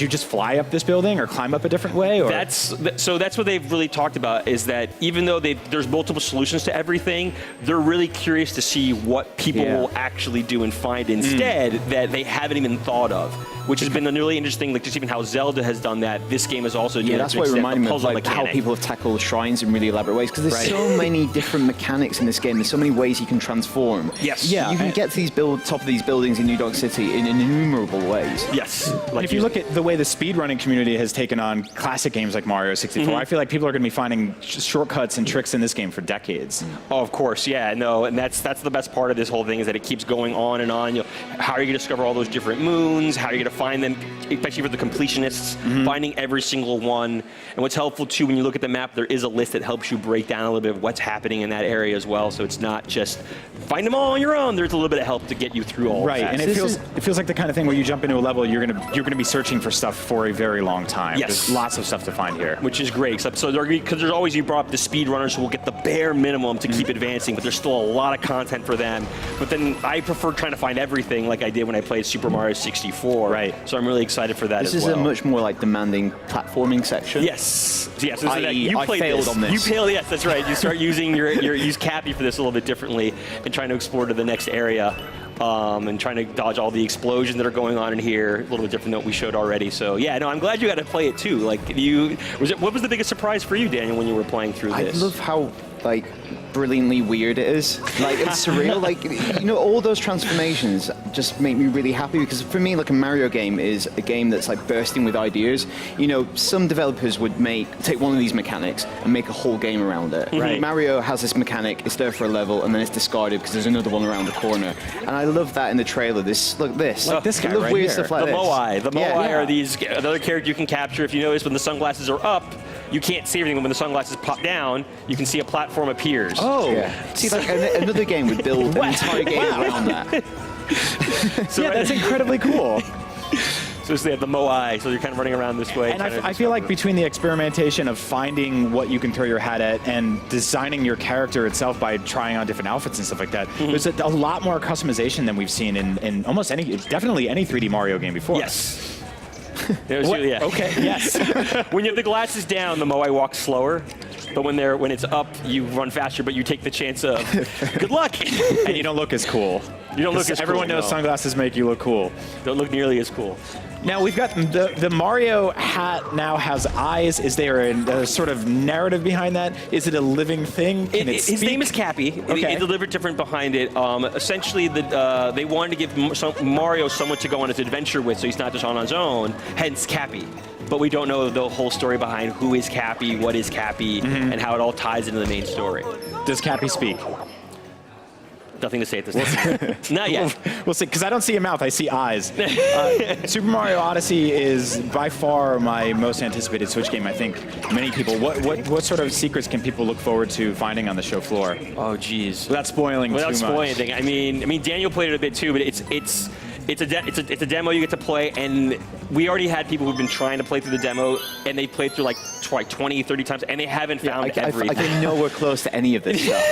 just fly up this building or climb up a different way? Or? That's what they've really talked about, is that even though there's multiple solutions to everything, they're really curious to see what people will actually do and find instead that they haven't even thought of, which has been really interesting. Like just even how Zelda has done that, this game is also doing. Yeah, that's what it reminded me of, like how people have tackled shrines in really elaborate ways, because there's so many different mechanics in this game. There's so many ways you can transform. Yes. Yeah. You can get to these top of these buildings in New Donk City in innumerable ways. Yes. Like if you look at the way the speedrunning community has taken on classic games like Mario 64, I feel like people are going to be finding shortcuts and tricks in this game for decades. Oh, of course, yeah, no, and that's the best part of this whole thing, is that it keeps going on and on. How are you going to discover all those different moons? How are you going to find them, especially for the completionists, finding every single one? And what's helpful too, when you look at the map, there is a list that helps you break down a little bit of what's happening in that area as well. So it's not just find them all on your own. There's a little bit of help to get you through all. Right, and it feels like the kind of thing where you jump into a level, you're gonna be searching for stuff for a very long time. Yes. There's lots of stuff to find here, which is great. So because there's always, you brought up the speedrunners who will get the bare minimum to keep advancing, but there's still a lot of content for them. But then I prefer trying to find everything, like I did when I played Super Mario 64. Right. So I'm really excited for that. This as is well. a much more like demanding platforming section. Yes. Yes. So I failed on this. You failed. Yes, that's right. You start using use Cappy for this a little bit differently and trying to explore to the next area. And trying to dodge all the explosions that are going on in here, a little bit different than what we showed already. So yeah, no, I'm glad you got to play it too. Like what was the biggest surprise for you, Daniel, when you were playing through this? I love how brilliantly weird it is. It's surreal. All those transformations just make me really happy, because for me, like, a Mario game is a game that's bursting with ideas. Some developers would take one of these mechanics and make a whole game around it. Right. Mario has this mechanic, it's there for a level, and then it's discarded because there's another one around the corner. And I love that in the trailer. This guy I love right weird here. Stuff like the this. Moai. The Moai are another character you can capture. If you notice, when the sunglasses are up, you can't see everything. When the sunglasses pop down, you can see a platform appears. Oh, yeah. See, another game would build an entire game around that. So that's incredibly cool. So they have the Moai, so you're kind of running around this way. And I feel like between the experimentation of finding what you can throw your hat at and designing your character itself by trying on different outfits and stuff like that, there's a lot more customization than we've seen in almost definitely any 3D Mario game before. Yes. Okay, yes. When you have the glasses down, the Moai walks slower. But when it's up, you run faster, but you take the chance of good luck. And you don't look as cool. You don't look as everyone cool, knows sunglasses make you look cool. Don't look nearly as cool. Now we've got the Mario hat now has eyes. Is there a sort of narrative behind that? Is it a living thing? His name is Cappy. Okay. It's a little bit different behind it. Essentially, they wanted to give Mario someone to go on his adventure with, so he's not just on his own. Hence Cappy. but we don't know the whole story behind who is Cappy, what is Cappy, and how it all ties into the main story. Does Cappy speak? Nothing to say at this time. Not yet. We'll see, because I don't see a mouth, I see eyes. Super Mario Odyssey is by far my most anticipated Switch game, I think. Many people. What sort of secrets can people look forward to finding on the show floor? Oh, geez. Without spoiling too much. Without spoiling anything. I mean, Daniel played it a bit too, but it's a demo you get to play, and we already had people who've been trying to play through the demo, and they played through like 20, 30 times, and they haven't found everything. I get nowhere close to any of this stuff.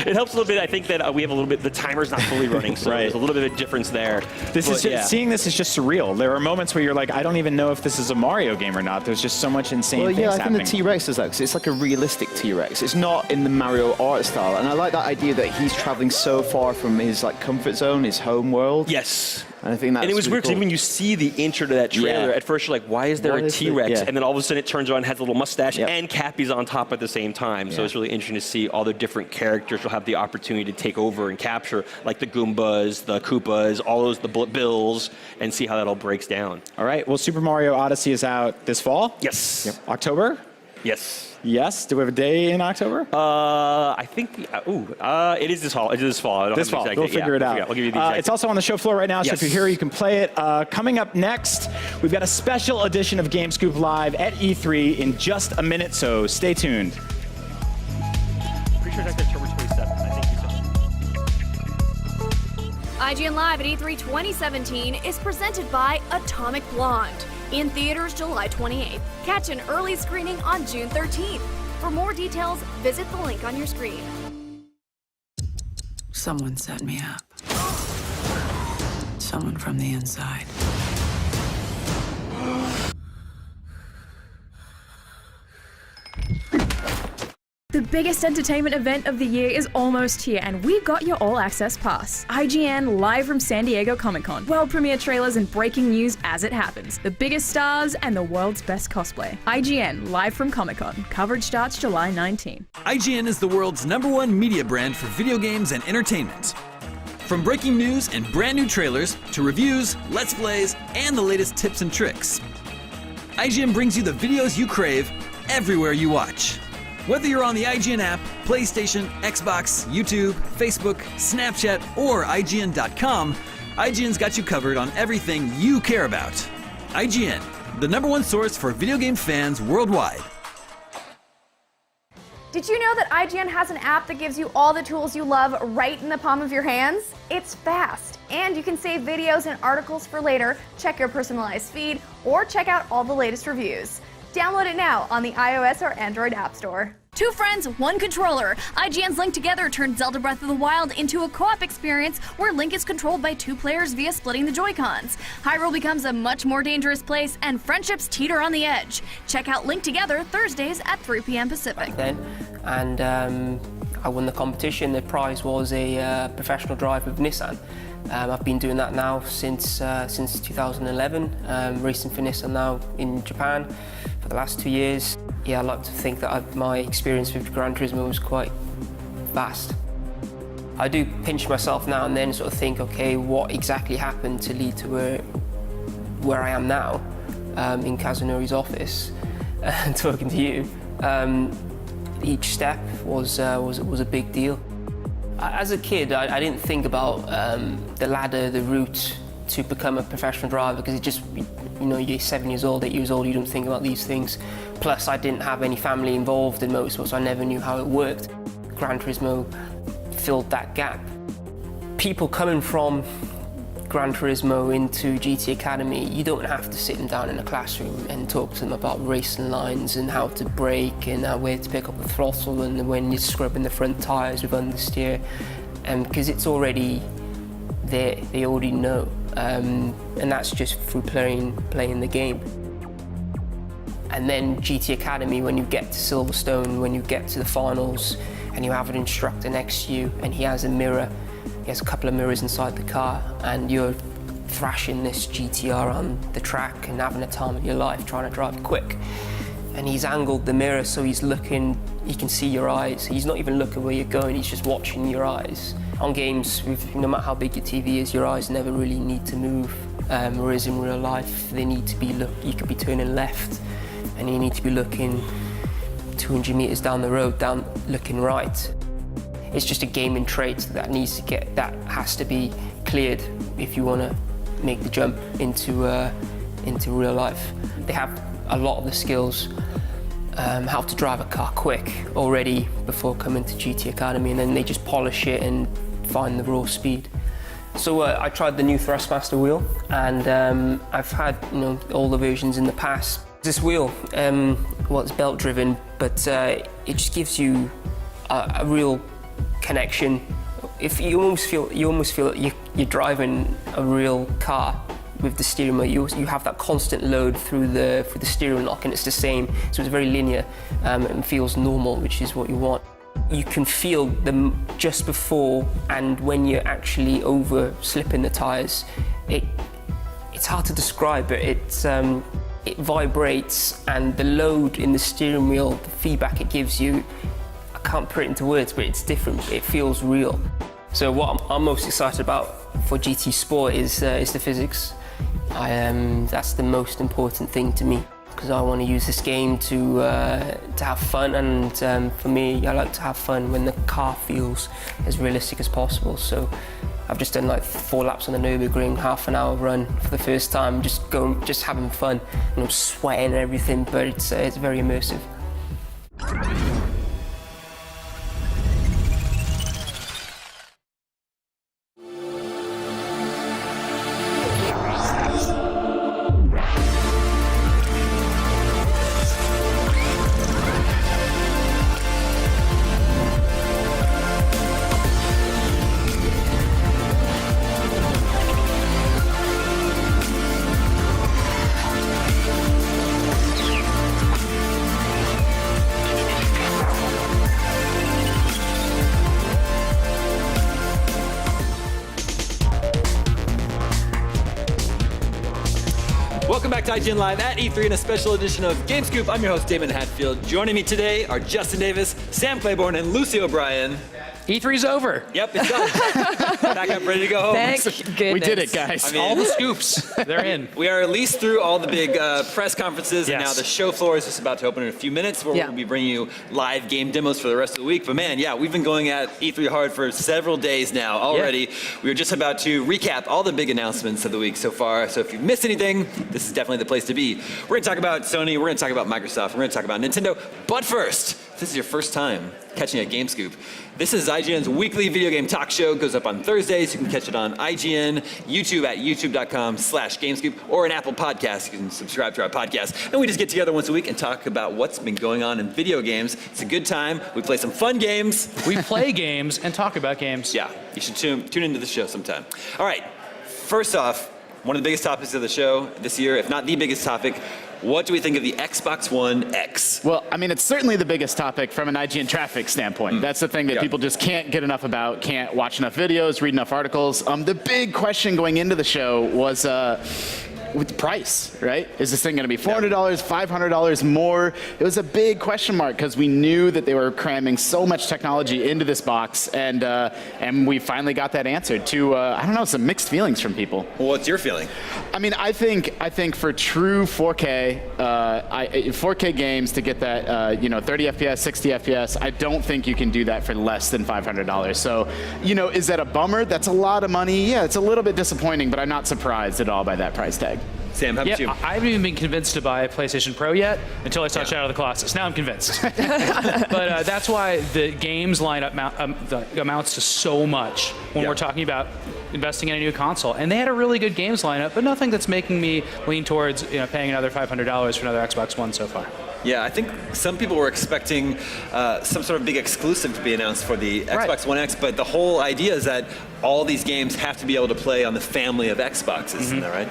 It helps a little bit. I think that we have a little bit, the timer's not fully running, so there's a little bit of a difference there. Seeing this is just surreal. There are moments where you're like, I don't even know if this is a Mario game or not. There's just so much insane things happening. I think the T-Rex does that, because it's like a realistic T-Rex. It's not in the Mario art style, and I like that idea that he's traveling so far from his like comfort zone, his home world. Yes. And I think that's it was really weird because cool. when you see the intro to that trailer, at first you're like, why is there a T-Rex? And then all of a sudden it turns around and has a little mustache, and Cappy's on top at the same time. So it's really interesting to see all the different characters will have the opportunity to take over and capture, like the Goombas, the Koopas, all those, the Bills, and see how that all breaks down. All right. Well, Super Mario Odyssey is out this fall? Yes. October? Yes. Yes. Do we have a day in October? I think, it is this fall. It is this fall. I don't This have fall. the exact We'll date. figure it out. I'll give you the exact It's also on the show floor right now, so Yes. if you're here, you can play it. Coming up next, we've got a special edition of Game Scoop Live at E3 in just a minute, so stay tuned. Pretty sure it's actually October 27th. I think you said. IGN Live at E3 2017 is presented by Atomic Blonde. In theaters July 28th. Catch an early screening on June 13th. For more details, visit the link on your screen. Someone set me up. Someone from the inside. The biggest entertainment event of the year is almost here, and we've got your all-access pass. IGN live from San Diego Comic-Con. World premiere trailers and breaking news as it happens. The biggest stars and the world's best cosplay. IGN live from Comic-Con. Coverage starts July 19. IGN is the world's #1 media brand for video games and entertainment. From breaking news and brand new trailers to reviews, let's plays, and the latest tips and tricks. IGN brings you the videos you crave everywhere you watch. Whether you're on the IGN app, PlayStation, Xbox, YouTube, Facebook, Snapchat, or IGN.com, IGN's got you covered on everything you care about. IGN, the #1 source for video game fans worldwide. Did you know that IGN has an app that gives you all the tools you love right in the palm of your hands? It's fast, and you can save videos and articles for later, check your personalized feed, or check out all the latest reviews. Download it now on the iOS or Android App Store. Two friends, one controller. IGN's Link Together turned Zelda Breath of the Wild into a co-op experience where Link is controlled by two players via splitting the Joy-Cons. Hyrule becomes a much more dangerous place, and friendships teeter on the edge. Check out Link Together Thursdays at 3 p.m. Pacific. And I won the competition. The prize was a professional drive with Nissan. I've been doing that now since 2011, racing for Nissan now in Japan for the last 2 years. Yeah, I like to think that my experience with Gran Turismo was quite vast. I do pinch myself now and then, sort of think, okay, what exactly happened to lead to where I am now, in Kazunori's office, talking to you. Each step was a big deal. As a kid, I didn't think about the ladder, the route to become a professional driver, because it just, you're 7 years old, 8 years old, you don't think about these things. Plus, I didn't have any family involved in motorsport, so I never knew how it worked. Gran Turismo filled that gap. People coming from Gran Turismo into GT Academy, you don't have to sit them down in a classroom and talk to them about racing lines and how to brake and where to pick up the throttle and when you're scrubbing the front tyres with understeer, because it's already there, they already know, and that's just through playing the game. And then GT Academy, when you get to Silverstone, when you get to the finals and you have an instructor next to you and he has a mirror, he has a couple of mirrors inside the car, and you're thrashing this GTR on the track and having a time of your life trying to drive quick. And he's angled the mirror so he's looking, he can see your eyes. He's not even looking where you're going, he's just watching your eyes. On games, no matter how big your TV is, your eyes never really need to move whereas in real life, they need to be you could be turning left, and you need to be looking 200 meters down the road, looking right. It's just a gaming trait that has to be cleared if you want to make the jump into real life. They have a lot of the skills, how to drive a car quick already before coming to GT Academy, and then they just polish it and find the raw speed. So I tried the new Thrustmaster wheel, and I've had all the versions in the past. This wheel, it's belt driven, but it just gives you a real connection. If you almost feel that you're driving a real car with the steering wheel. You have that constant load through the steering lock, and it's the same. So it's very linear and feels normal, which is what you want. You can feel them just before and when you're actually over slipping the tires. It's hard to describe, but it vibrates, and the load in the steering wheel, the feedback it gives you, I can't put it into words, but it's different. It feels real. So what I'm most excited about for GT Sport is the physics. That's the most important thing to me, because I want to use this game to have fun, and for me, I like to have fun when the car feels as realistic as possible. So I've just done like 4 laps on the Nürburgring, half an hour run for the first time, just having fun, and I'm sweating and everything, but it's very immersive. Welcome back to IGN Live at E3 in a special edition of Game Scoop. I'm your host, Damon Hatfield. Joining me today are Justin Davis, Sam Claiborne, and Lucy O'Brien. E3's over. Yep, it's done. Back up, ready to go home. Thank goodness. We did it, guys. All the scoops, they're in. We are at least through all the big press conferences, and now the show floor is just about to open in a few minutes, where we'll be bringing you live game demos for the rest of the week. But man, we've been going at E3 hard for several days now already. We were just about to recap all the big announcements of the week so far. So if you've missed anything, this is definitely the place to be. We're going to talk about Sony, we're going to talk about Microsoft, we're going to talk about Nintendo. But first, if this is your first time catching a Game Scoop, this is IGN's weekly video game talk show. It goes up on Thursdays. You can catch it on IGN, YouTube at youtube.com/GameScoop, or an Apple Podcast. You can subscribe to our podcast. And we just get together once a week and talk about what's been going on in video games. It's a good time. We play some fun games. We play games and talk about games. Yeah, you should tune into the show sometime. All right, first off, one of the biggest topics of the show this year, if not the biggest topic, what do we think of the Xbox One X? Well, I mean, it's certainly the biggest topic from an IGN traffic standpoint. That's the thing that people just can't get enough about, can't watch enough videos, read enough articles. The big question going into the show was with the price, right? Is this thing going to be $400, $500 more? It was a big question mark, because we knew that they were cramming so much technology into this box, and we finally got that answered to, I don't know, some mixed feelings from people. Well, what's your feeling? I mean, I think for true 4K, 4K games to get that, 30 FPS, 60 FPS, I don't think you can do that for less than $500. So, is that a bummer? That's a lot of money. Yeah, it's a little bit disappointing, but I'm not surprised at all by that price tag. Sam, how about you? I haven't even been convinced to buy a PlayStation Pro yet until I saw Shadow of the Colossus. Now I'm convinced. But that's why the games lineup amounts to so much when we're talking about investing in a new console. And they had a really good games lineup, but nothing that's making me lean towards paying another $500 for another Xbox One so far. Yeah, I think some people were expecting some sort of big exclusive to be announced for the Xbox One X, but the whole idea is that all these games have to be able to play on the family of Xboxes, isn't that right?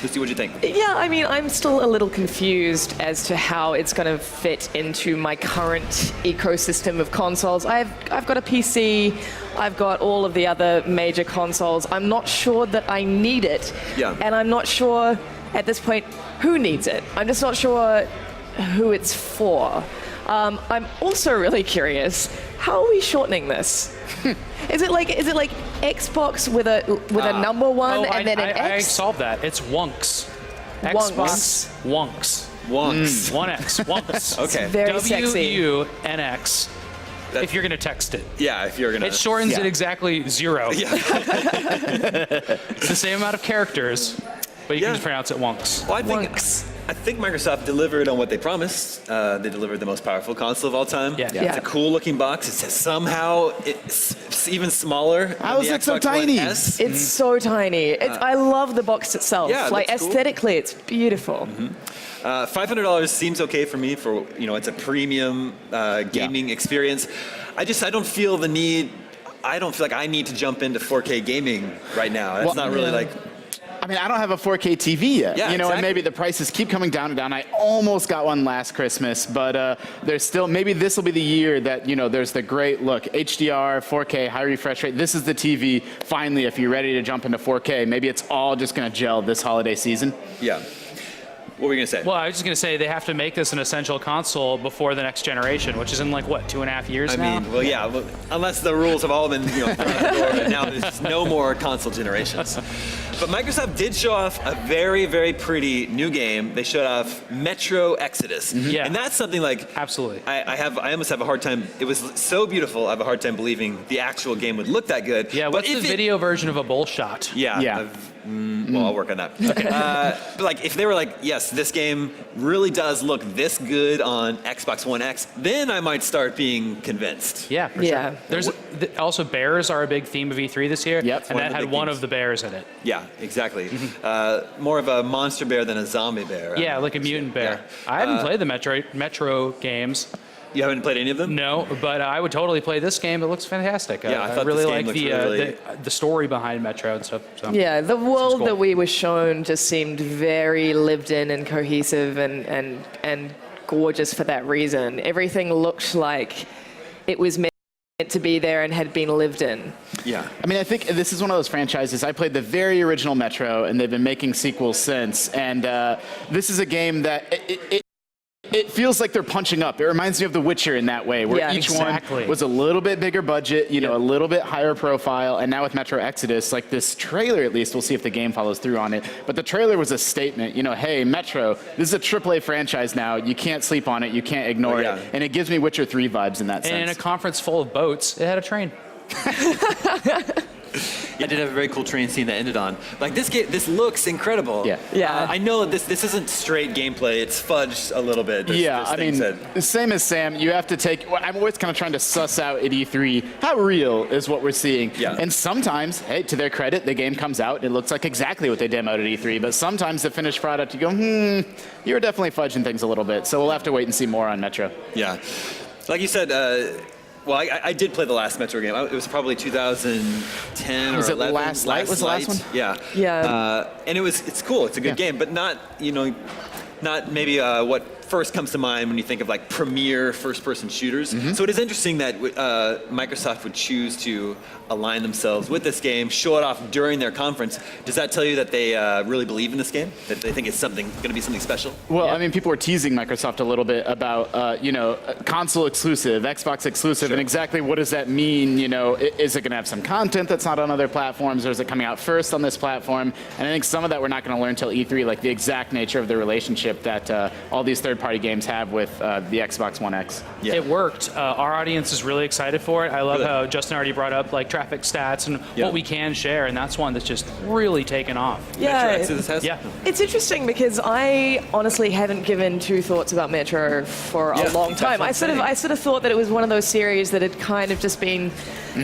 Lucy, what do you think? Yeah, I mean, I'm still a little confused as to how it's going to fit into my current ecosystem of consoles. I've got a PC, I've got all of the other major consoles. I'm not sure that I need it. Yeah. And I'm not sure, at this point, who needs it. I'm just not sure who it's for. I'm also really curious, how are we shortening this? Is it like Xbox with a number one and then an X? I solved that. It's Wonks. Xbox Wonks. Wonks. 1X. Wonks. Okay. Very sexy. WUNX. If you're going to text it. Yeah, if you're going to. It shortens it exactly 0. Yeah. It's the same amount of characters, but you can just pronounce it Wonks. Well, I think Microsoft delivered on what they promised. They delivered the most powerful console of all time. Yeah. It's a cool looking box. It's somehow it's even smaller. How is it so tiny? It's so tiny. I love the box itself. Yeah, like that's cool. aesthetically, it's beautiful. $500 seems okay for me for, it's a premium gaming experience. I don't feel the need. I don't feel like I need to jump into 4K gaming right now. That's not really like. I mean, I don't have a 4K TV yet, Yeah, and maybe the prices keep coming down and down. I almost got one last Christmas, but there's still, maybe this will be the year that, there's the great look, HDR, 4K, high refresh rate. This is the TV, finally, if you're ready to jump into 4K. Maybe it's all just going to gel this holiday season. Yeah. What were you going to say? Well, I was just going to say they have to make this an essential console before the next generation, which is in 2.5 years now? Unless the rules have all been thrown out the door, and now there's no more console generations. But Microsoft did show off a very, very pretty new game. They showed off Metro Exodus. Yeah. And that's something Absolutely. I almost have a hard time. It was so beautiful, I have a hard time believing the actual game would look that good. Yeah, what's the video version of a bull shot? Yeah. Well, I'll work on that. Okay. But if they were yes, this game really does look this good on Xbox One X, then I might start being convinced. Yeah, for sure. There's also bears are a big theme of E3 this year. Yep. And that had one of the bears in it. Yeah, exactly. More of a monster bear than a zombie bear. Yeah, like a mutant bear. Yeah. I haven't played the Metro games. You haven't played any of them? No, but I would totally play this game. It looks fantastic. Yeah, I thought really this game like looked the story behind Metro and stuff. So. Yeah, the world that we were shown just seemed very lived in and cohesive and gorgeous for that reason. Everything looked like it was meant to be there and had been lived in. Yeah. I mean, I think this is one of those franchises. I played the very original Metro, and they've been making sequels since. And this is a game that it feels like they're punching up. It reminds me of The Witcher in that way, where each one was a little bit bigger budget, a little bit higher profile. And now with Metro Exodus, this trailer at least, we'll see if the game follows through on it. But the trailer was a statement, hey, Metro, this is a AAA franchise now. You can't sleep on it. You can't ignore it. And it gives me Witcher 3 vibes in that sense. And in a conference full of boats, it had a train. I did have a very cool train scene that ended on. This looks incredible. Yeah. I know this isn't straight gameplay. It's fudged a little bit. Same as Sam, you have to take, I'm always kind of trying to suss out at E3, how real is what we're seeing? Yeah. And sometimes, hey, to their credit, the game comes out and it looks like exactly what they demoed at E3, but sometimes the finished product, you go, you're definitely fudging things a little bit. So we'll have to wait and see more on Metro. Yeah. Like you said, well, I did play the last Metro game. It was probably 2010 or 11. Last Light was the last one? Yeah. Yeah. And it's cool. It's a good game, but not maybe what first comes to mind when you think of premier first-person shooters. So it is interesting that Microsoft would choose to align themselves with this game, show it off during their conference. Does that tell you that they really believe in this game? That they think it's going to be something special? Well, I mean, people were teasing Microsoft a little bit about, console exclusive, Xbox exclusive, and exactly what does that mean? Is it going to have some content that's not on other platforms, or is it coming out first on this platform? And I think some of that we're not going to learn until E3, like the exact nature of the relationship that all these third-party games have with the Xbox One X. Yeah. It worked. Our audience is really excited for it. I love how Justin already brought up traffic stats and what we can share, and that's one that's just really taken off. Yeah. It's interesting because I honestly haven't given two thoughts about Metro for a long time. I sort of thought that it was one of those series that had kind of just been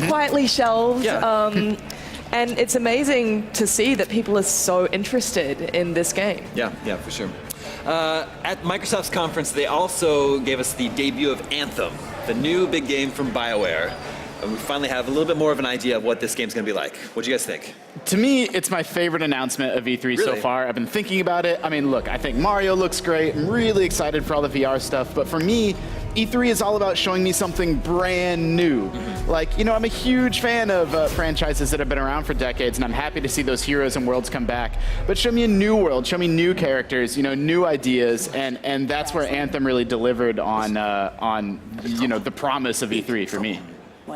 quietly shelved. And it's amazing to see that people are so interested in this game. Yeah, for sure. At Microsoft's conference, they also gave us the debut of Anthem, the new big game from BioWare. And we finally have a little bit more of an idea of what this game's going to be like. What do you guys think? To me, it's my favorite announcement of E3 so far. I've been thinking about it. I mean, look, I think Mario looks great. I'm really excited for all the VR stuff. But for me, E3 is all about showing me something brand new. I'm a huge fan of franchises that have been around for decades, and I'm happy to see those heroes and worlds come back. But show me a new world, show me new characters, new ideas, and that's where Anthem really delivered on the promise of E3 for me.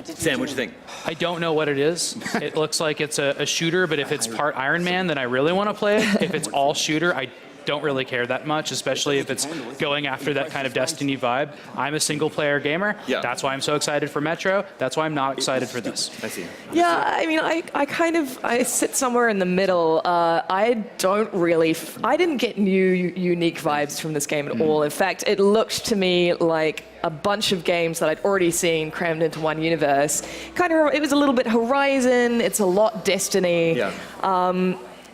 Sam, what do you think? I don't know what it is. It looks like it's a shooter, but if it's part Iron Man, then I really want to play it. If it's all shooter, I don't really care that much, especially if it's going after that kind of Destiny vibe. I'm a single-player gamer. Yeah. That's why I'm so excited for Metro. That's why I'm not excited for this. I see. Yeah, I mean, I sit somewhere in the middle. I didn't get new, unique vibes from this game at all. In fact, it looked to me like a bunch of games that I'd already seen crammed into one universe. It was a little bit Horizon. It's a lot Destiny. Yeah.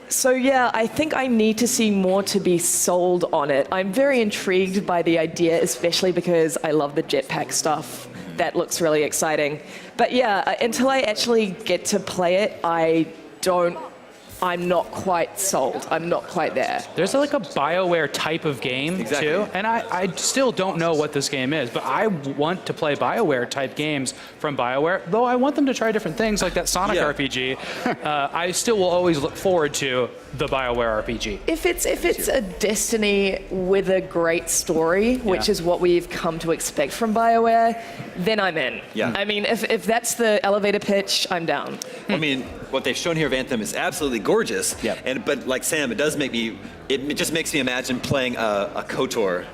So yeah, I think I need to see more to be sold on it. I'm very intrigued by the idea, especially because I love the jetpack stuff. That looks really exciting. But yeah, until I actually get to play it, I'm not quite sold. I'm not quite there. There's like a BioWare type of game too, and I still don't know what this game is, but I want to play BioWare type games from BioWare, though I want them to try different things like that Sonic RPG. I still will always look forward to the BioWare RPG. If it's a Destiny with a great story, which is what we've come to expect from BioWare, then I'm in. Yeah. I mean, if that's the elevator pitch, I'm down. I mean, what they've shown here of Anthem is absolutely gorgeous. But like Sam, it just makes me imagine playing a KOTOR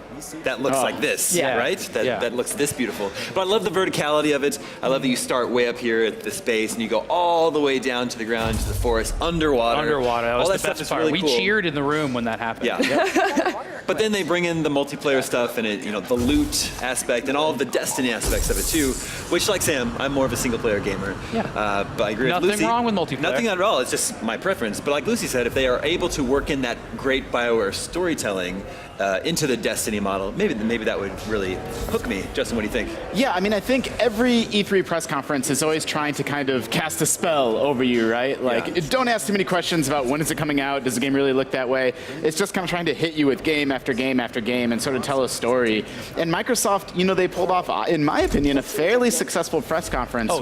that looks like this, right? That looks this beautiful. But I love the verticality of it. I love that you start way up here at the space and you go all the way down to the ground, to the forest, underwater. That was all the best part. Really we cool. cheered in the room when that happened. Yeah. But then they bring in the multiplayer stuff and the loot aspect and all of the Destiny aspects of it too, which, like Sam, I'm more of a single-player gamer. But I agree with Lucy. Nothing wrong with multiplayer. Nothing at all. It's just my preference. But like Lucy said, if they are able to work in that great BioWare storytelling into the Destiny model, maybe that would really hook me. Justin, what do you think? Yeah, I mean, I think every E3 press conference is always trying to kind of cast a spell over you, right? Like, don't ask too many questions about when is it coming out, does the game really look that way? It's just kind of trying to hit you with game after game after game and sort of tell a story. And Microsoft, they pulled off, in my opinion, a fairly successful press conference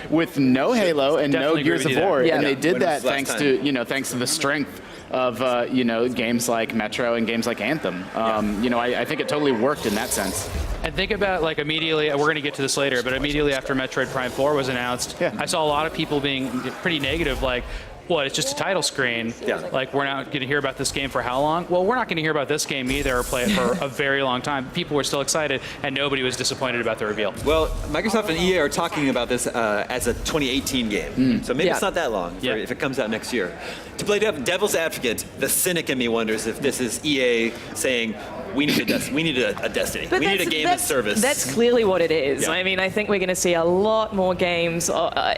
with no Halo and no Gears of War. And they did that thanks to the strength of games like Metro and games like Anthem. I think it totally worked in that sense. And think about immediately, we're going to get to this later, but immediately after Metroid Prime 4 was announced, I saw a lot of people being pretty negative, like, what, it's just a title screen. Like, we're not going to hear about this game for how long? Well, we're not going to hear about this game either or play it for a very long time. People were still excited, and nobody was disappointed about the reveal. Well, Microsoft and EA are talking about this as a 2018 game. So maybe it's not that long if it comes out next year. To play devil's advocate, the cynic in me wonders if this is EA saying, we need a Destiny. We need a game as service. That's clearly what it is. I mean, I think we're going to see a lot more games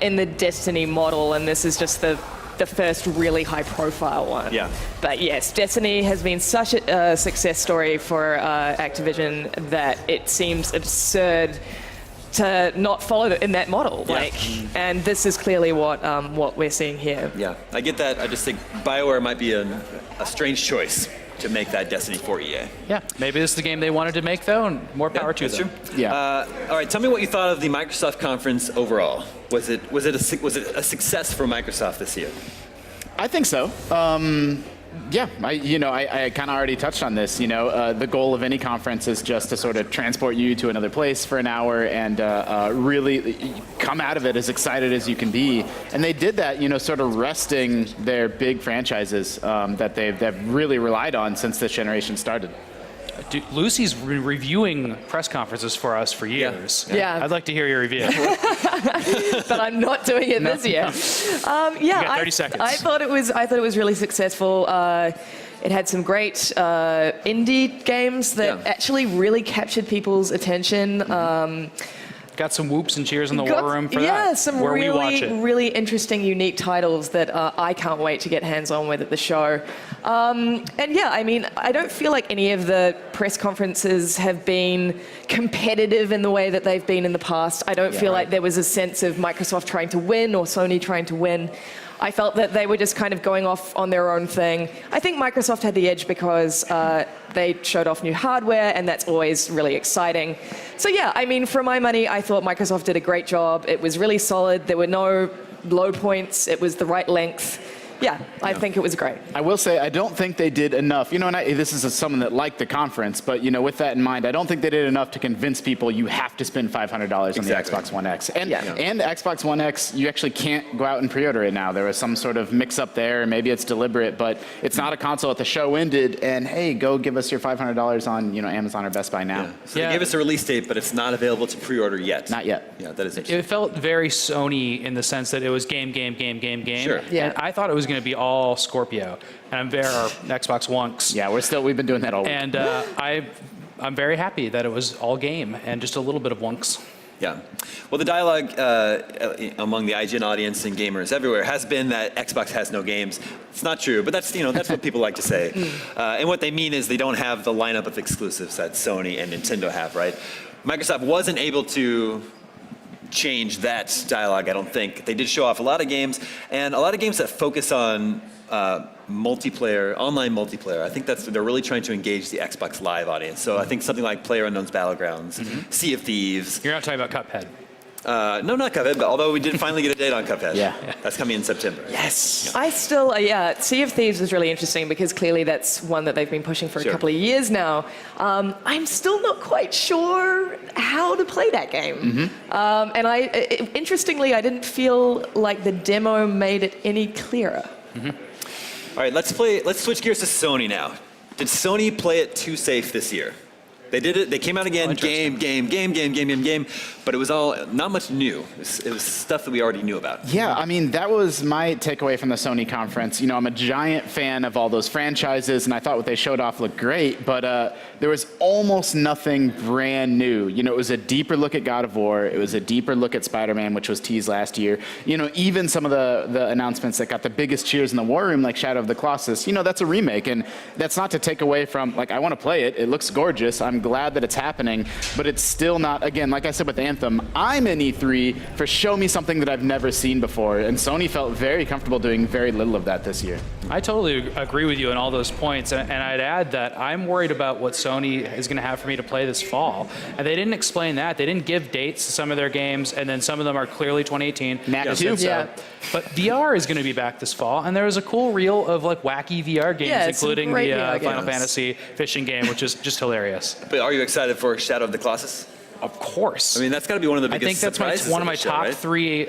in the Destiny model, and this is just the first really high-profile one. But yes, Destiny has been such a success story for Activision that it seems absurd to not follow in that model. And this is clearly what we're seeing here. Yeah, I get that. I just think BioWare might be a strange choice to make that Destiny for EA. Yeah, maybe this is the game they wanted to make, though, and more power to them. That's true. All right, tell me what you thought of the Microsoft conference overall. Was it a success for Microsoft this year? I think so. I kind of already touched on this. The goal of any conference is just to sort of transport you to another place for an hour and really come out of it as excited as you can be. And they did that, sort of resting their big franchises that they've really relied on since this generation started. Dude, Lucy's been reviewing press conferences for us for years. Yeah. I'd like to hear your review. But I'm not doing it this year. You got 30 seconds. I thought it was really successful. It had some great indie games that actually really captured people's attention. Got some whoops and cheers in the war room for that. Yeah, some where we watch it. really interesting, unique titles that I can't wait to get hands-on with at the show. I don't feel like any of the press conferences have been competitive in the way that they've been in the past. I don't feel like there was a sense of Microsoft trying to win or Sony trying to win. I felt that they were just kind of going off on their own thing. I think Microsoft had the edge because they showed off new hardware, and that's always really exciting. So for my money, I thought Microsoft did a great job. It was really solid. There were no low points. It was the right length. Yeah, I think it was great. I will say, I don't think they did enough. You know, and this is someone that liked the conference, but you know, with that in mind, I don't think they did enough to convince people you have to spend $500 on the Xbox One X. And and Xbox One X, you actually can't go out and pre-order it now. There was some sort of mix-up there, maybe it's deliberate, but it's not a console. The show ended, and hey, go give us your $500 on Amazon or Best Buy now. Yeah. So they gave us a release date, but it's not available to pre-order yet. Not yet. Yeah, that is interesting. It felt very Sony in the sense that it was game. Sure. Yeah. And I thought it was going to be all Scorpio, and I'm very Xbox Onks. Yeah, we've been doing that all week. And I'm very happy that it was all game and just a little bit of Onks. Yeah. Well, the dialogue among the IGN audience and gamers everywhere has been that Xbox has no games. It's not true, but that's what people like to say. And what they mean is they don't have the lineup of exclusives that Sony and Nintendo have, right? Microsoft wasn't able to change that dialogue, I don't think. They did show off a lot of games, and a lot of games that focus on multiplayer, online multiplayer. I think they're really trying to engage the Xbox Live audience. So I think something like PlayerUnknown's Battlegrounds, Sea of Thieves. You're not talking about Cuphead. No, not Cuphead, but although we did finally get a date on Cuphead. Yeah. That's coming in September. Yes. I still, Sea of Thieves is really interesting because clearly that's one that they've been pushing for a couple of years now. I'm still not quite sure how to play that game. And interestingly, I didn't feel like the demo made it any clearer. All right, let's switch gears to Sony now. Did Sony play it too safe this year? They did it. They came out again, game, but it was all not much new. It was stuff that we already knew about. Yeah, I mean, that was my takeaway from the Sony conference. I'm a giant fan of all those franchises, and I thought what they showed off looked great, but there was almost nothing brand new. It was a deeper look at God of War. It was a deeper look at Spider-Man, which was teased last year. Even some of the announcements that got the biggest cheers in the war room, like Shadow of the Colossus, that's a remake, and that's not to take away from, I want to play it. It looks gorgeous. I'm glad that it's happening, but it's still not, again, like I said with Anthem, I'm in E3 for show me something that I've never seen before, and Sony felt very comfortable doing very little of that this year. I totally agree with you on all those points, and I'd add that I'm worried about what Sony is going to have for me to play this fall, and they didn't explain that. They didn't give dates to some of their games, and then some of them are clearly 2018. But VR is going to be back this fall, and there was a cool reel of wacky VR games, including the Final Fantasy fishing game, which is just hilarious. But are you excited for Shadow of the Colossus? Of course. I mean, that's got to be one of the biggest surprises. I think that's one of my show, top right? 3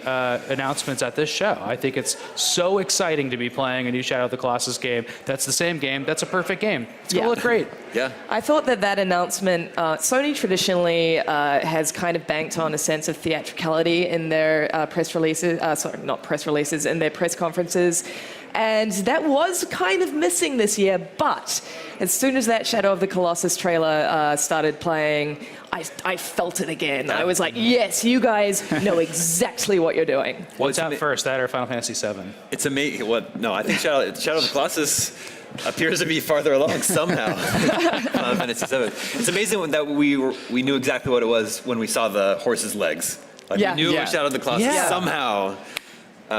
announcements at this show. I think it's so exciting to be playing a new Shadow of the Colossus game. That's the same game. That's a perfect game. It's going to look great. Yeah. I thought that announcement, Sony traditionally has kind of banked on a sense of theatricality in their press releases, not press releases, in their press conferences. And that was kind of missing this year, but as soon as that Shadow of the Colossus trailer started playing, I felt it again. I was like, yes, you guys know exactly what you're doing. What's out first, that or Final Fantasy VII? It's amazing. No, I think Shadow of the Colossus appears to be farther along somehow. Final Fantasy VII. It's amazing that we knew exactly what it was when we saw the horse's legs. We knew it was Shadow of the Colossus somehow.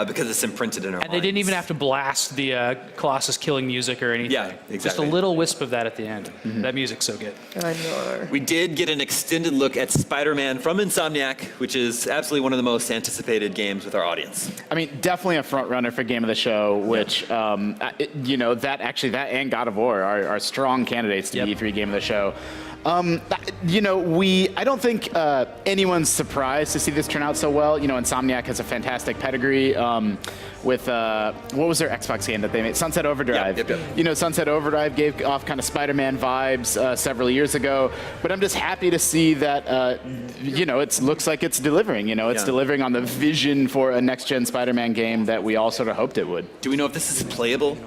Because it's imprinted in our minds. They didn't even have to blast the Colossus killing music or anything. Yeah, exactly. Just a little wisp of that at the end. That music's so good. I know. We did get an extended look at Spider-Man from Insomniac, which is absolutely one of the most anticipated games with our audience. I mean, definitely a front runner for Game of the Show, which, that and God of War are strong candidates to the E3 Game of the Show. I don't think anyone's surprised to see this turn out so well. Insomniac has a fantastic pedigree with, what was their Xbox game that they made? Sunset Overdrive. Yep. Sunset Overdrive gave off kind of Spider-Man vibes several years ago, but I'm just happy to see that, it looks like it's delivering. It's delivering on the vision for a next-gen Spider-Man game that we all sort of hoped it would. Do we know if this is playable?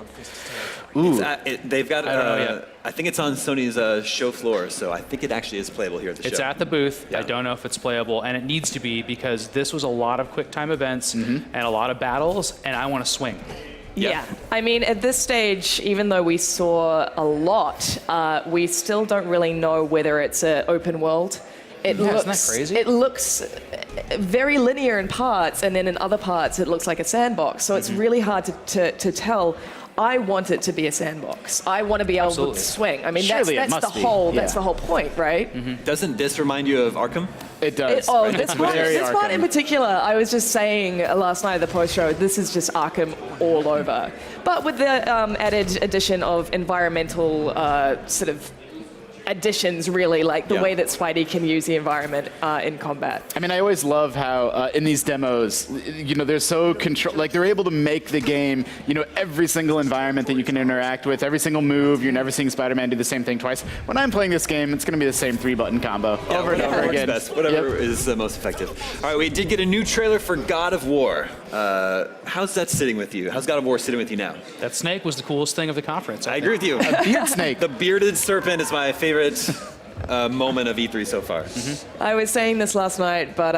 Ooh. They've got, I don't know yet. I think it's on Sony's show floor, so I think it actually is playable here at the show. It's at the booth. I don't know if it's playable, and it needs to be because this was a lot of quick time events and a lot of battles, and I want to swing. Yeah. I mean, at this stage, even though we saw a lot, we still don't really know whether it's an open world. Isn't that crazy? It looks very linear in parts, and then in other parts, it looks like a sandbox. So it's really hard to tell. I want it to be a sandbox. I want to be able to swing. I mean, that's the whole point, right? Doesn't this remind you of Arkham? It does. This one in particular, I was just saying last night at the post-show, this is just Arkham all over. But with the added addition of environmental sort of additions, really, like the way that Spidey can use the environment in combat. I mean, I always love how in these demos, they're so like they're able to make the game, every single environment that you can interact with, every single move. You're never seeing Spider-Man do the same thing twice. When I'm playing this game, it's going to be the same 3-button combo over and over again. Whatever is the most effective. All right, we did get a new trailer for God of War. How's that sitting with you? How's God of War sitting with you now? That snake was the coolest thing of the conference. I agree with you. A beard snake. The bearded serpent is my favorite moment of E3 so far. I was saying this last night, but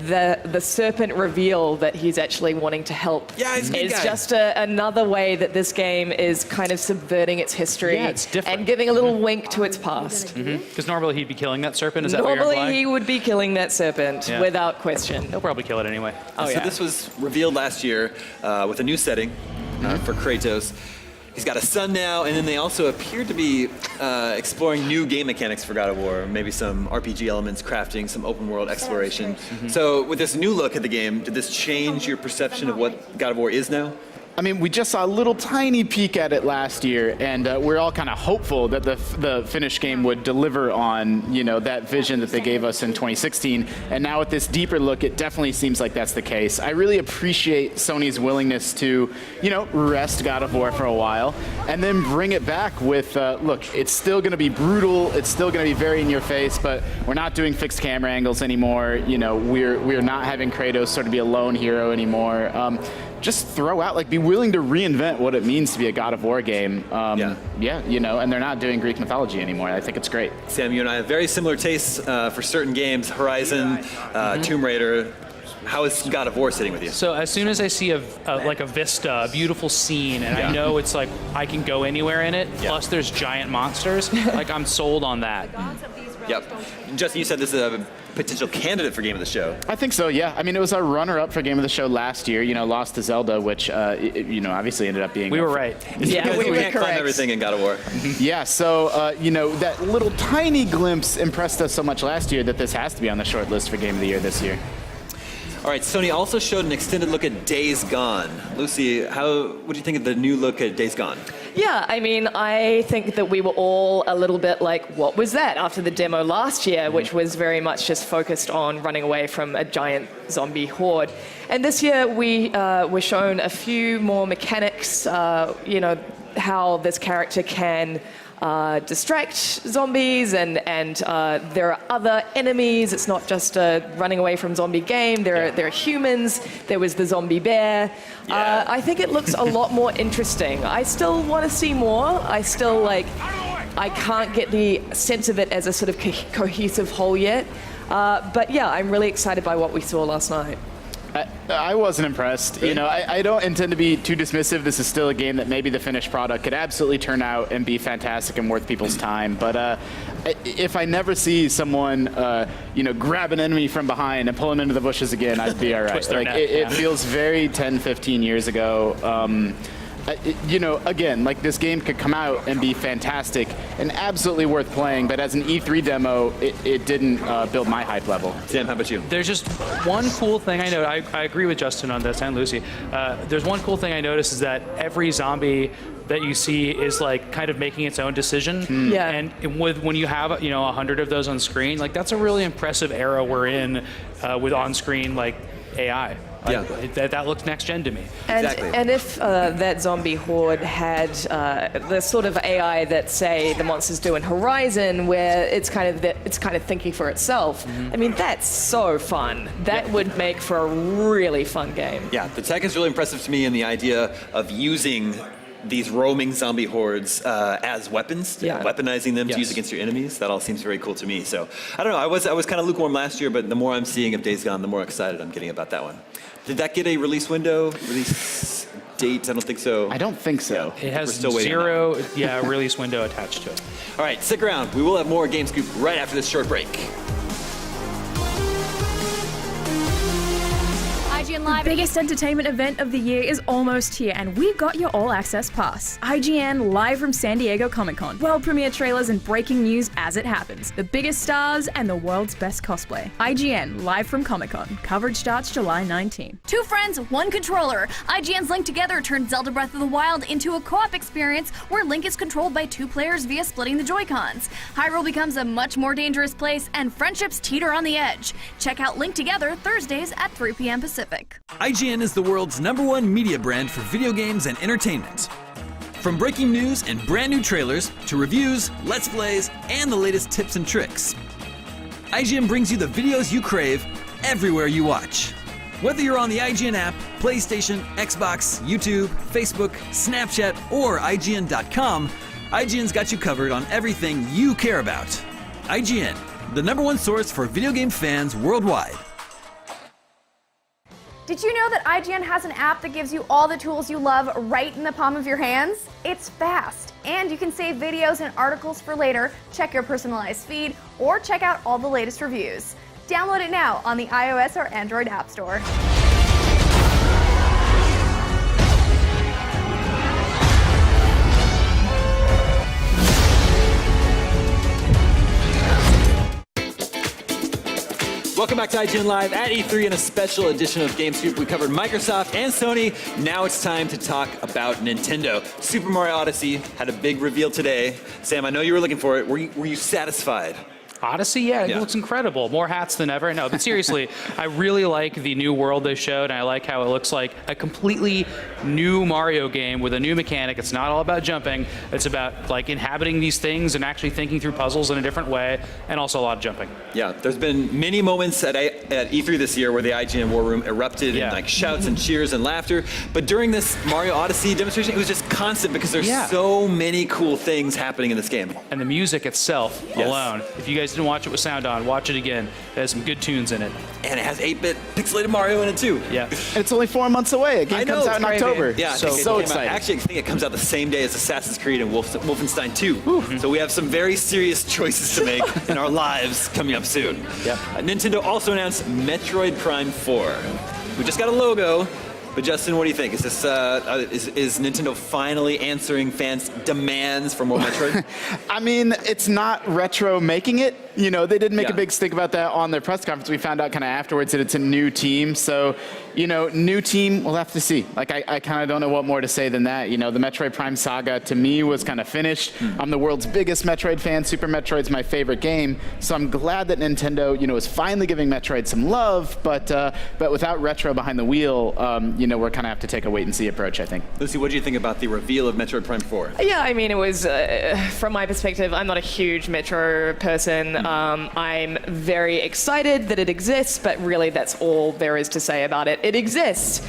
the serpent reveal that he's actually wanting to help is just another way that this game is kind of subverting its history and giving a little wink to its past. Because normally he'd be killing that serpent. Is that what you're implying? Normally he would be killing that serpent without question. He'll probably kill it anyway. So this was revealed last year with a new setting for Kratos. He's got a son now, and then they also appear to be exploring new game mechanics for God of War, maybe some RPG elements, crafting, some open world exploration. So with this new look at the game, did this change your perception of what God of War is now? I mean, we just saw a little tiny peek at it last year, and we're all kind of hopeful that the finished game would deliver on, that vision that they gave us in 2016. And now with this deeper look, it definitely seems like that's the case. I really appreciate Sony's willingness to, rest God of War for a while, and then bring it back with, look, it's still going to be brutal, it's still going to be very in your face, but we're not doing fixed camera angles anymore. We're not having Kratos sort of be a lone hero anymore. Just throw out, be willing to reinvent what it means to be a God of War game. And they're not doing Greek mythology anymore. I think it's great. Sam, you and I have very similar tastes for certain games, Horizon, Tomb Raider. How is God of War sitting with you? So as soon as I see a vista, a beautiful scene, and I know it's like I can go anywhere in it, plus there's giant monsters, I'm sold on that. Yep. Justin, you said this is a potential candidate for Game of the Show. I think so, yeah. I mean, it was our runner-up for Game of the Show last year, lost to Zelda, which, obviously ended up being... We were right. Yeah, we can't climb everything in God of War. Yeah, so, that little tiny glimpse impressed us so much last year that this has to be on the short list for Game of the Year this year. All right, Sony also showed an extended look at Days Gone. Lucy, what do you think of the new look at Days Gone? Yeah, I mean, I think that we were all a little bit like, what was that? After the demo last year, which was very much just focused on running away from a giant zombie horde. And this year we were shown a few more mechanics, how this character can distract zombies, and there are other enemies. It's not just a running away from zombie game. There are humans. There was the zombie bear. I think it looks a lot more interesting. I still want to see more. I still I can't get the sense of it as a sort of cohesive whole yet. But yeah, I'm really excited by what we saw last night. I wasn't impressed. Really? I don't intend to be too dismissive. This is still a game that maybe the finished product could absolutely turn out and be fantastic and worth people's time. But if I never see someone, grab an enemy from behind and pull him into the bushes again, I'd be all right. It feels very 10, 15 years ago. Again, this game could come out and be fantastic and absolutely worth playing, but as an E3 demo, it didn't build my hype level. Sam, how about you? There's just one cool thing I know. I agree with Justin on this and Lucy. There's one cool thing I noticed is that every zombie that you see is kind of making its own decision. Yeah. And when you have 100 of those on screen, that's a really impressive era we're in with on-screen AI. That looks next gen to me. Exactly. And if that zombie horde had the sort of AI that, say, the monsters do in Horizon, where it's kind of thinking for itself, I mean, that's so fun. That would make for a really fun game. Yeah, the tech is really impressive to me, and the idea of using these roaming zombie hordes as weapons, weaponizing them to use against your enemies. That all seems very cool to me. So I don't know. I was kind of lukewarm last year, but the more I'm seeing of Days Gone, the more excited I'm getting about that one. Did that get a release window? Release date? I don't think so. I don't think so. It has zero release window attached to it. All right, stick around. We will have more Game Scoop right after this short break. IGN Live. The biggest entertainment event of the year is almost here, and we got your All Access Pass. IGN live from San Diego Comic-Con. World premiere trailers and breaking news as it happens. The biggest stars and the world's best cosplay. IGN live from Comic-Con. Coverage starts July 19. Two friends, one controller. IGN's Link Together turned Zelda Breath of the Wild into a co-op experience where Link is controlled by two players via splitting the Joy-Cons. Hyrule becomes a much more dangerous place, and friendships teeter on the edge. Check out Link Together Thursdays at 3 p.m. Pacific. IGN is the world's #1 media brand for video games and entertainment. From breaking news and brand new trailers to reviews, let's plays, and the latest tips and tricks, IGN brings you the videos you crave everywhere you watch. Whether you're on the IGN app, PlayStation, Xbox, YouTube, Facebook, Snapchat, or IGN.com, IGN's got you covered on everything you care about. IGN, the #1 source for video game fans worldwide. Did you know that IGN has an app that gives you all the tools you love right in the palm of your hands? It's fast, and you can save videos and articles for later, check your personalized feed, or check out all the latest reviews. Download it now on the iOS or Android App Store. Welcome back to IGN Live at E3 in a special edition of Game Scoop. We covered Microsoft and Sony. Now it's time to talk about Nintendo. Super Mario Odyssey had a big reveal today. Sam, I know you were looking for it. Were you satisfied? Odyssey, yeah, it looks incredible. More hats than ever. No, but seriously, I really like the new world they showed, and I like how it looks like a completely new Mario game with a new mechanic. It's not all about jumping. It's about like inhabiting these things and actually thinking through puzzles in a different way, and also a lot of jumping. Yeah, there's been many moments at E3 this year where the IGN War Room erupted in like shouts and cheers and laughter. But during this Mario Odyssey demonstration, it was just constant because there's so many cool things happening in this game. And the music itself alone, if you guys didn't watch it with sound on, watch it again. It has some good tunes in it. And it has 8-bit pixelated Mario in it too. Yeah. And it's only 4 months away. A game comes out in October. Yeah, so exciting. Actually, I think it comes out the same day as Assassin's Creed and Wolfenstein 2. So we have some very serious choices to make in our lives coming up soon. Yep. Nintendo also announced Metroid Prime 4. We just got a logo. But Justin, what do you think? Is this is Nintendo finally answering fans' demands for more Metroid? I mean, it's not Retro making it. You know, they didn't make a big stink about that on their press conference. We found out kind of afterwards that it's a new team. So, you know, new team, we'll have to see. Like, I kind of don't know what more to say than that. You know, the Metroid Prime saga, to me, was kind of finished. I'm the world's biggest Metroid fan. Super Metroid's my favorite game. So I'm glad that Nintendo, you know, is finally giving Metroid some love. But without Retro behind the wheel, you know, we're kind of have to take a wait-and-see approach, I think. Lucy, what do you think about the reveal of Metroid Prime 4? Yeah, I mean, it was, from my perspective, I'm not a huge Metro person. I'm very excited that it exists, but really that's all there is to say about it. It exists.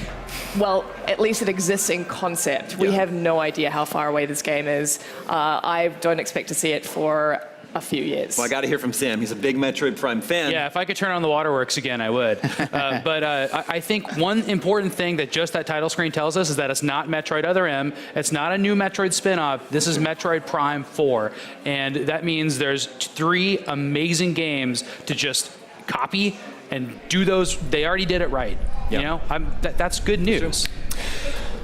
Well, at least it exists in concept. We have no idea how far away this game is. I don't expect to see it for a few years. Well, I got to hear from Sam. He's a big Metroid Prime fan. Yeah, if I could turn on the waterworks again, I would. But I think one important thing that just that title screen tells us is that it's not Metroid Other M. It's not a new Metroid spin-off. This is Metroid Prime 4. And that means there's 3 amazing games to just copy and do those. They already did it right. You know, that's good news.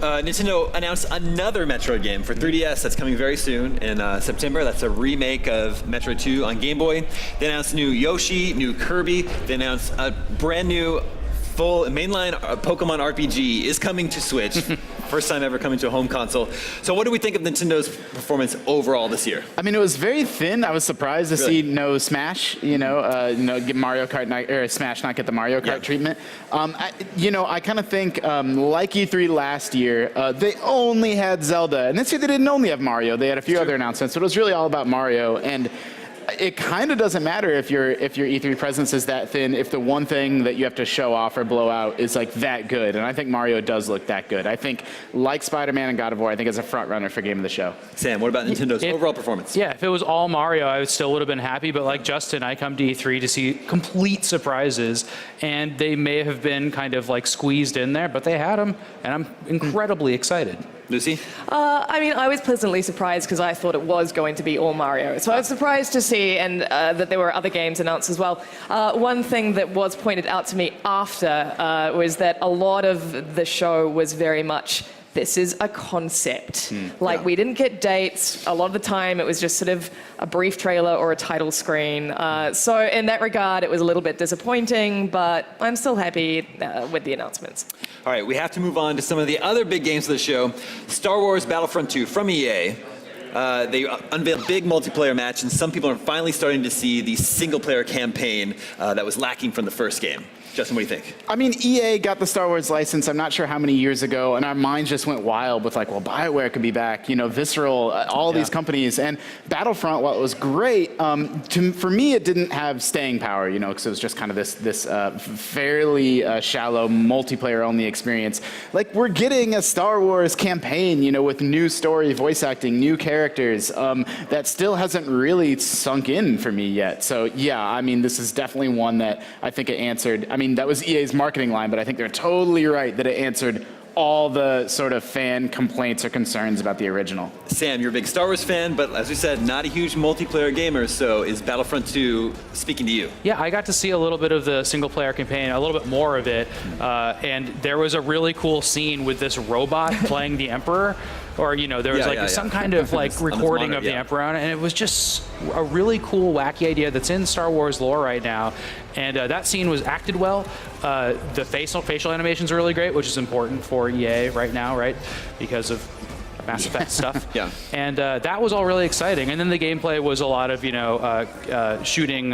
Nintendo announced another Metroid game for 3DS that's coming very soon in September. That's a remake of Metroid 2 on Game Boy. They announced new Yoshi, new Kirby. They announced a brand new full mainline Pokemon RPG is coming to Switch. First time ever coming to a home console. So what do we think of Nintendo's performance overall this year? I mean, it was very thin. I was surprised to see no Smash, get Mario Kart, or Smash not get the Mario Kart treatment. I kind of think, like E3 last year, they only had Zelda. And this year they didn't only have Mario. They had a few other announcements. So it was really all about Mario. And it kind of doesn't matter if your E3 presence is that thin if the one thing that you have to show off or blow out is like that good. And I think Mario does look that good. I think, like Spider-Man and God of War, I think it's a front runner for Game of the Show. Sam, what about Nintendo's overall performance? Yeah, if it was all Mario, I still would have been happy. But like Justin, I come to E3 to see complete surprises, and they may have been kind of like squeezed in there, but they had them, and I'm incredibly excited. Lucy? I mean, I was pleasantly surprised because I thought it was going to be all Mario. So I was surprised to see that there were other games announced as well. One thing that was pointed out to me after was that a lot of the show was very much, this is a concept. We didn't get dates. A lot of the time it was just sort of a brief trailer or a title screen. So in that regard, it was a little bit disappointing, but I'm still happy with the announcements. All right, we have to move on to some of the other big games of the show. Star Wars Battlefront 2 from EA. They unveiled a big multiplayer match, and some people are finally starting to see the single-player campaign that was lacking from the first game. Justin, what do you think? I mean, EA got the Star Wars license, I'm not sure how many years ago, and our minds just went wild with well, BioWare could be back, Visceral, all these companies. And Battlefront, while it was great, for me, it didn't have staying power, because it was just kind of this fairly shallow multiplayer-only experience. We're getting a Star Wars campaign, with new story, voice acting, new characters, that still hasn't really sunk in for me yet. So, yeah, I mean, this is definitely one that I think it answered. I mean, that was EA's marketing line, but I think they're totally right that it answered all the sort of fan complaints or concerns about the original. Sam, you're a big Star Wars fan, but as we said, not a huge multiplayer gamer, so is Battlefront 2 speaking to you? Yeah, I got to see a little bit of the single-player campaign, a little bit more of it, and there was a really cool scene with this robot playing the Emperor, or, there was some kind of recording of the Emperor on it, and it was just a really cool, wacky idea that's in Star Wars lore right now. And that scene was acted well. The facial animations are really great, which is important for EA right now, right? Because of Mass Effect stuff. Yeah. And that was all really exciting. And then the gameplay was a lot of, shooting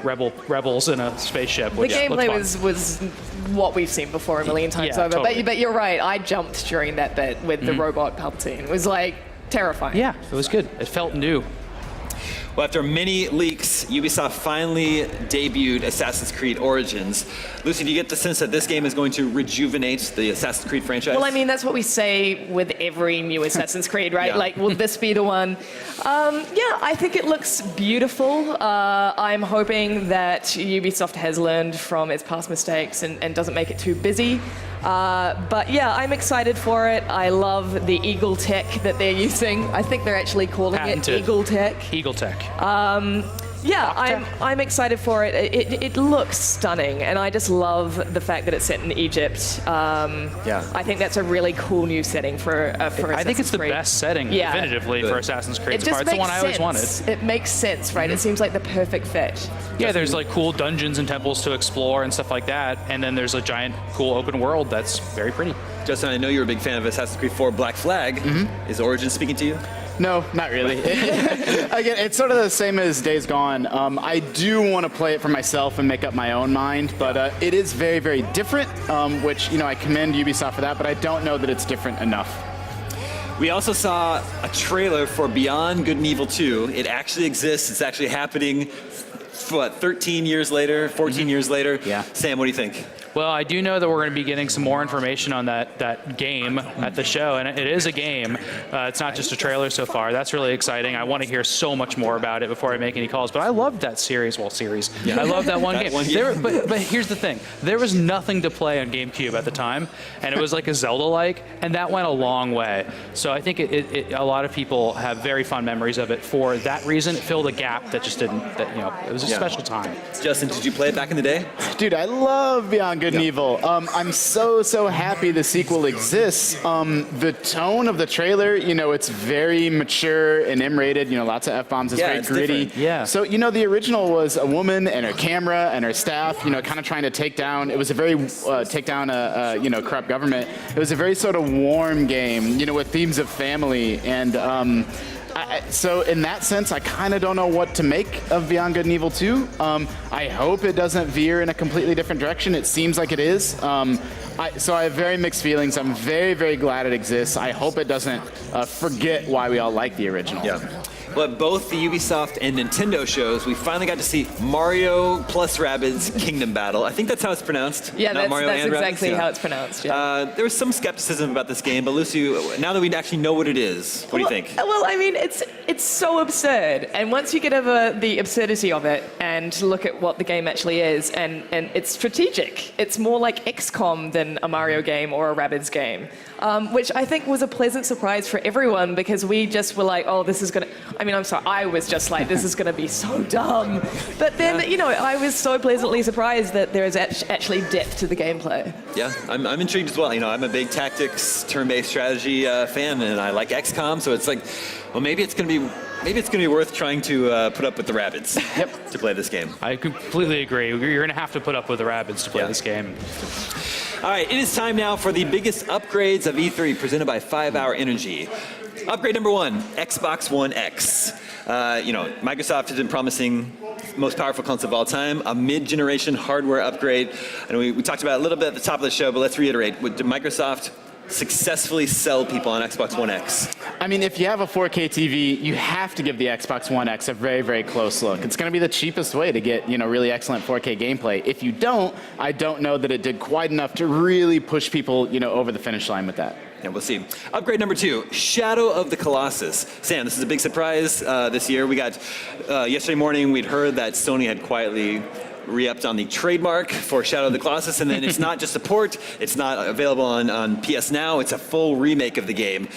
rebels in a spaceship. The gameplay was what we've seen before a million times over. Totally. But you're right, I jumped during that bit with the robot Palpatine. It was terrifying. Yeah, it was good. It felt new. Well, after many leaks, Ubisoft finally debuted Assassin's Creed Origins. Lucy, do you get the sense that this game is going to rejuvenate the Assassin's Creed franchise? Well, I mean, that's what we say with every new Assassin's Creed, right? Yeah. Will this be the one? Yeah, I think it looks beautiful. I'm hoping that Ubisoft has learned from its past mistakes and doesn't make it too busy. But yeah, I'm excited for it. I love the Eagle tech that they're using. I think they're actually calling it Eagle tech. Eagle tech. Yeah, I'm excited for it. It looks stunning, and I just love the fact that it's set in Egypt. I think that's a really cool new setting for Assassin's Creed. I think it's the best setting, definitively, for Assassin's Creed. It's the one I always wanted. It makes sense, right? It seems like the perfect fit. Yeah, there's cool dungeons and temples to explore and stuff like that, and then there's a giant, cool open world that's very pretty. Justin, I know you're a big fan of Assassin's Creed 4 Black Flag. Is Origins speaking to you? No, not really. Again, it's sort of the same as Days Gone. I do want to play it for myself and make up my own mind, but it is very, very different, which, I commend Ubisoft for that, but I don't know that it's different enough. We also saw a trailer for Beyond Good and Evil 2. It actually exists. It's actually happening, 13 years later, 14 years later? Yeah. Sam, what do you think? Well, I do know that we're going to be getting some more information on that game at the show, and it is a game. It's not just a trailer so far. That's really exciting. I want to hear so much more about it before I make any calls. But I loved that series. I love that one game. But here's the thing. There was nothing to play on GameCube at the time, and it was like a Zelda-like, and that went a long way. So I think a lot of people have very fond memories of it for that reason. It filled a gap that just didn't, it was a special time. Justin, did you play it back in the day? Dude, I love Beyond Good and Evil. I'm so happy the sequel exists. The tone of the trailer, it's very mature and M-rated, lots of F-bombs, it's very gritty. Different. Yeah. So, the original was a woman and her camera and her staff, kind of trying to take down, it was a very, take down a corrupt government. It was a very sort of warm game, with themes of family, and so in that sense, I kind of don't know what to make of Beyond Good and Evil 2. I hope it doesn't veer in a completely different direction. It seems like it is. So I have very mixed feelings. I'm very, very glad it exists. I hope it doesn't forget why we all like the original. Yeah. Well, at both the Ubisoft and Nintendo shows, we finally got to see Mario plus Rabbids Kingdom Battle. I think that's how it's pronounced. Yeah, not Mario that's and exactly Rabbids. how it's pronounced. Yeah. There was some skepticism about this game, but Lucy, now that we actually know what it is, what do you think? Well, I mean, it's so absurd. And once you get over the absurdity of it and look at what the game actually is, and it's strategic. It's more like XCOM than a Mario game or a Rabbids game, which I think was a pleasant surprise for everyone because we just were like, oh, this is going to... I mean, I'm sorry, I was just like, this is going to be so dumb. But then, you know, I was so pleasantly surprised that there is actually depth to the gameplay. Yeah, I'm intrigued as well. You know, I'm a big tactics, turn-based strategy fan, and I like XCOM, so it's like, well, maybe it's going to be worth trying to put up with the Rabbids to play this game. I completely agree. You're going to have to put up with the Rabbids to play this game. All right, it is time now for the biggest upgrades of E3 presented by 5 Hour Energy. Upgrade number 1, Xbox One X. You know, Microsoft has been promising most powerful console of all time, a mid-generation hardware upgrade. And we talked about it a little bit at the top of the show, but let's reiterate. Did Microsoft successfully sell people on Xbox One X? I mean, if you have a 4K TV, you have to give the Xbox One X a very, very close look. It's going to be the cheapest way to get, you know, really excellent 4K gameplay. If you don't, I don't know that it did quite enough to really push people, you know, over the finish line with that. Yeah, we'll see. Upgrade number 2, Shadow of the Colossus. Sam, this is a big surprise this year. We got, yesterday morning, we'd heard that Sony had quietly re-upped on the trademark for Shadow of the Colossus, and then it's not just a port, it's not available on PS Now, it's a full remake of the game.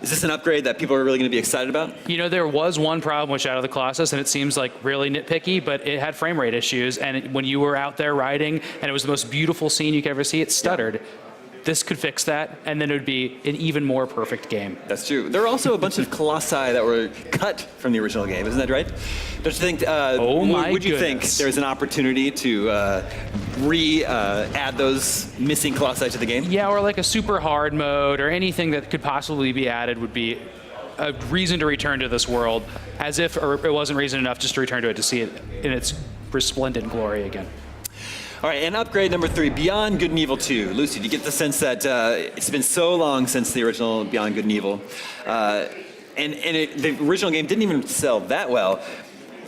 Is this an upgrade that people are really going to be excited about? You know, there was one problem with Shadow of the Colossus, and it seems like really nitpicky, but it had frame rate issues, and when you were out there riding, and it was the most beautiful scene you could ever see, it stuttered. This could fix that, and then it would be an even more perfect game. That's true. There are also a bunch of colossi that were cut from the original game, isn't that right? Don't you think, would you think there's an opportunity to add those missing colossi to the game? Yeah, or like a super hard mode, or anything that could possibly be added would be a reason to return to this world, as if it wasn't reason enough just to return to it to see it in its resplendent glory again. All right, and upgrade number 3, Beyond Good and Evil 2. Lucy, do you get the sense that it's been so long since the original Beyond Good and Evil, the original game didn't even sell that well.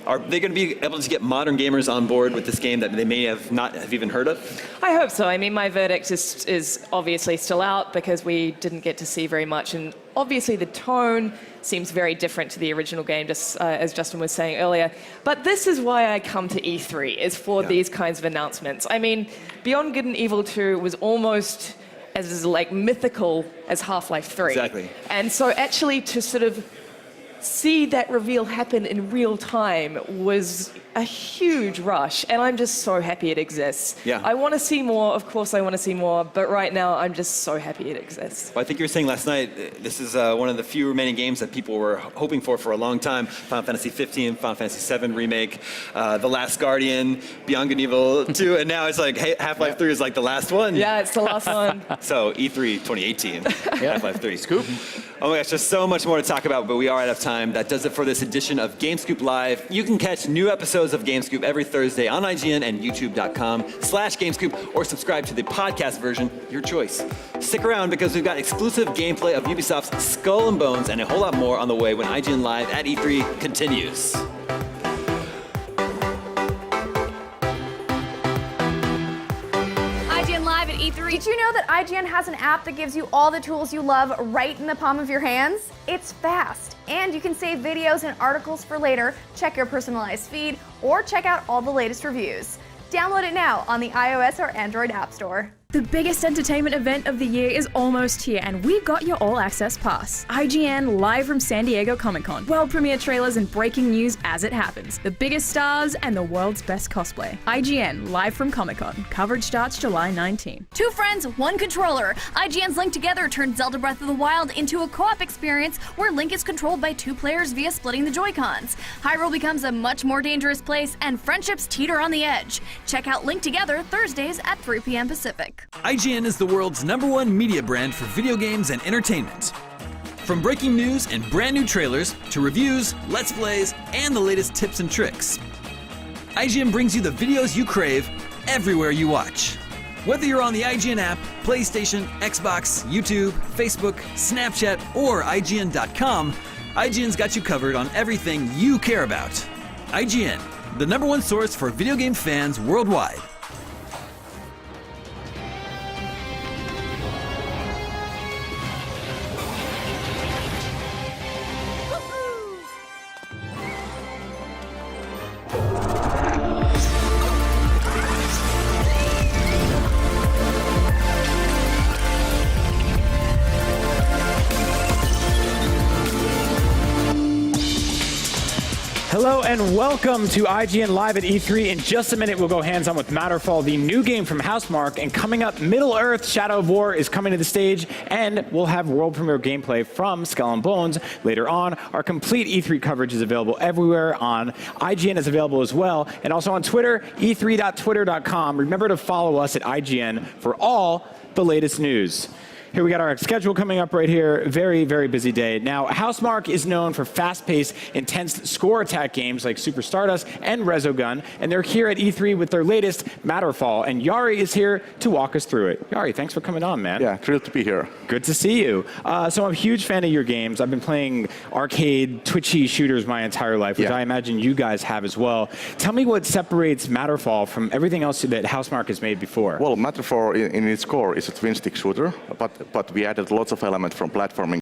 Are they going to be able to get modern gamers on board with this game that they may have not have even heard of? I hope so. I mean, my verdict is obviously still out because we didn't get to see very much, and obviously the tone seems very different to the original game, just as Justin was saying earlier. But this is why I come to E3, is for these kinds of announcements. I mean, Beyond Good and Evil 2 was almost as like mythical as Half-Life 3. Exactly. And so actually to sort of see that reveal happen in real time was a huge rush, and I'm just so happy it exists. Yeah. I want to see more, of course I want to see more, but right now I'm just so happy it exists. Well, I think you were saying last night, this is one of the few remaining games that people were hoping for a long time. Final Fantasy 15, Final Fantasy 7 Remake, The Last Guardian, Beyond Good and Evil 2, and now it's like, hey, Half-Life 3 is like the last one. Yeah, it's the last one. So E3 2018, Half-Life 3. Scoop. Oh my gosh, there's so much more to talk about, but we are out of time. That does it for this edition of GameScoop Live. You can catch new episodes of GameScoop every Thursday on IGN and YouTube.com/GameScoop, or subscribe to the podcast version, your choice. Stick around because we've got exclusive gameplay of Ubisoft's Skull and Bones and a whole lot more on the way when IGN Live at E3 continues. Live at E3. Did you know that IGN has an app that gives you all the tools you love right in the palm of your hands? It's fast, and you can save videos and articles for later, check your personalized feed, or check out all the latest reviews. Download it now on the iOS or Android App Store. The biggest entertainment event of the year is almost here, and we got your All Access Pass. IGN live from San Diego Comic-Con. World premiere trailers and breaking news as it happens. The biggest stars and the world's best cosplay. IGN live from Comic-Con. Coverage starts July 19. 2 friends, 1 controller. IGN's Link Together turned Zelda Breath of the Wild into a co-op experience where Link is controlled by 2 players via splitting the Joy-Cons. Hyrule becomes a much more dangerous place, and friendships teeter on the edge. Check out Link Together Thursdays at 3 p.m. Pacific. IGN is the world's #1 media brand for video games and entertainment. From breaking news and brand new trailers to reviews, let's plays, and the latest tips and tricks, IGN brings you the videos you crave everywhere you watch. Whether you're on the IGN app, PlayStation, Xbox, YouTube, Facebook, Snapchat, or IGN.com, IGN's got you covered on everything you care about. IGN, the #1 source for video game fans worldwide. Hello and welcome to IGN Live at E3. In just a minute, we'll go hands-on with Matterfall, the new game from Housemarque. And coming up, Middle-earth Shadow of War is coming to the stage, and we'll have world premiere gameplay from Skull and Bones later on. Our complete E3 coverage is available everywhere. On IGN is available as well, and also on Twitter, e3.twitter.com. Remember to follow us at IGN for all the latest news. Here we got our schedule coming up right here. Very, very busy day. Now, Housemarque is known for fast-paced, intense score attack games like Super Stardust and Resogun, and they're here at E3 with their latest Matterfall, and Yari is here to walk us through it. Yari, thanks for coming on, man. Yeah, thrilled to be here. Good to see you. So I'm a huge fan of your games. I've been playing arcade, twitchy shooters my entire life, which I imagine you guys have as well. Tell me what separates Matterfall from everything else that Housemarque has made before. Well, Matterfall in its core is a twin-stick shooter, but we added lots of elements from platforming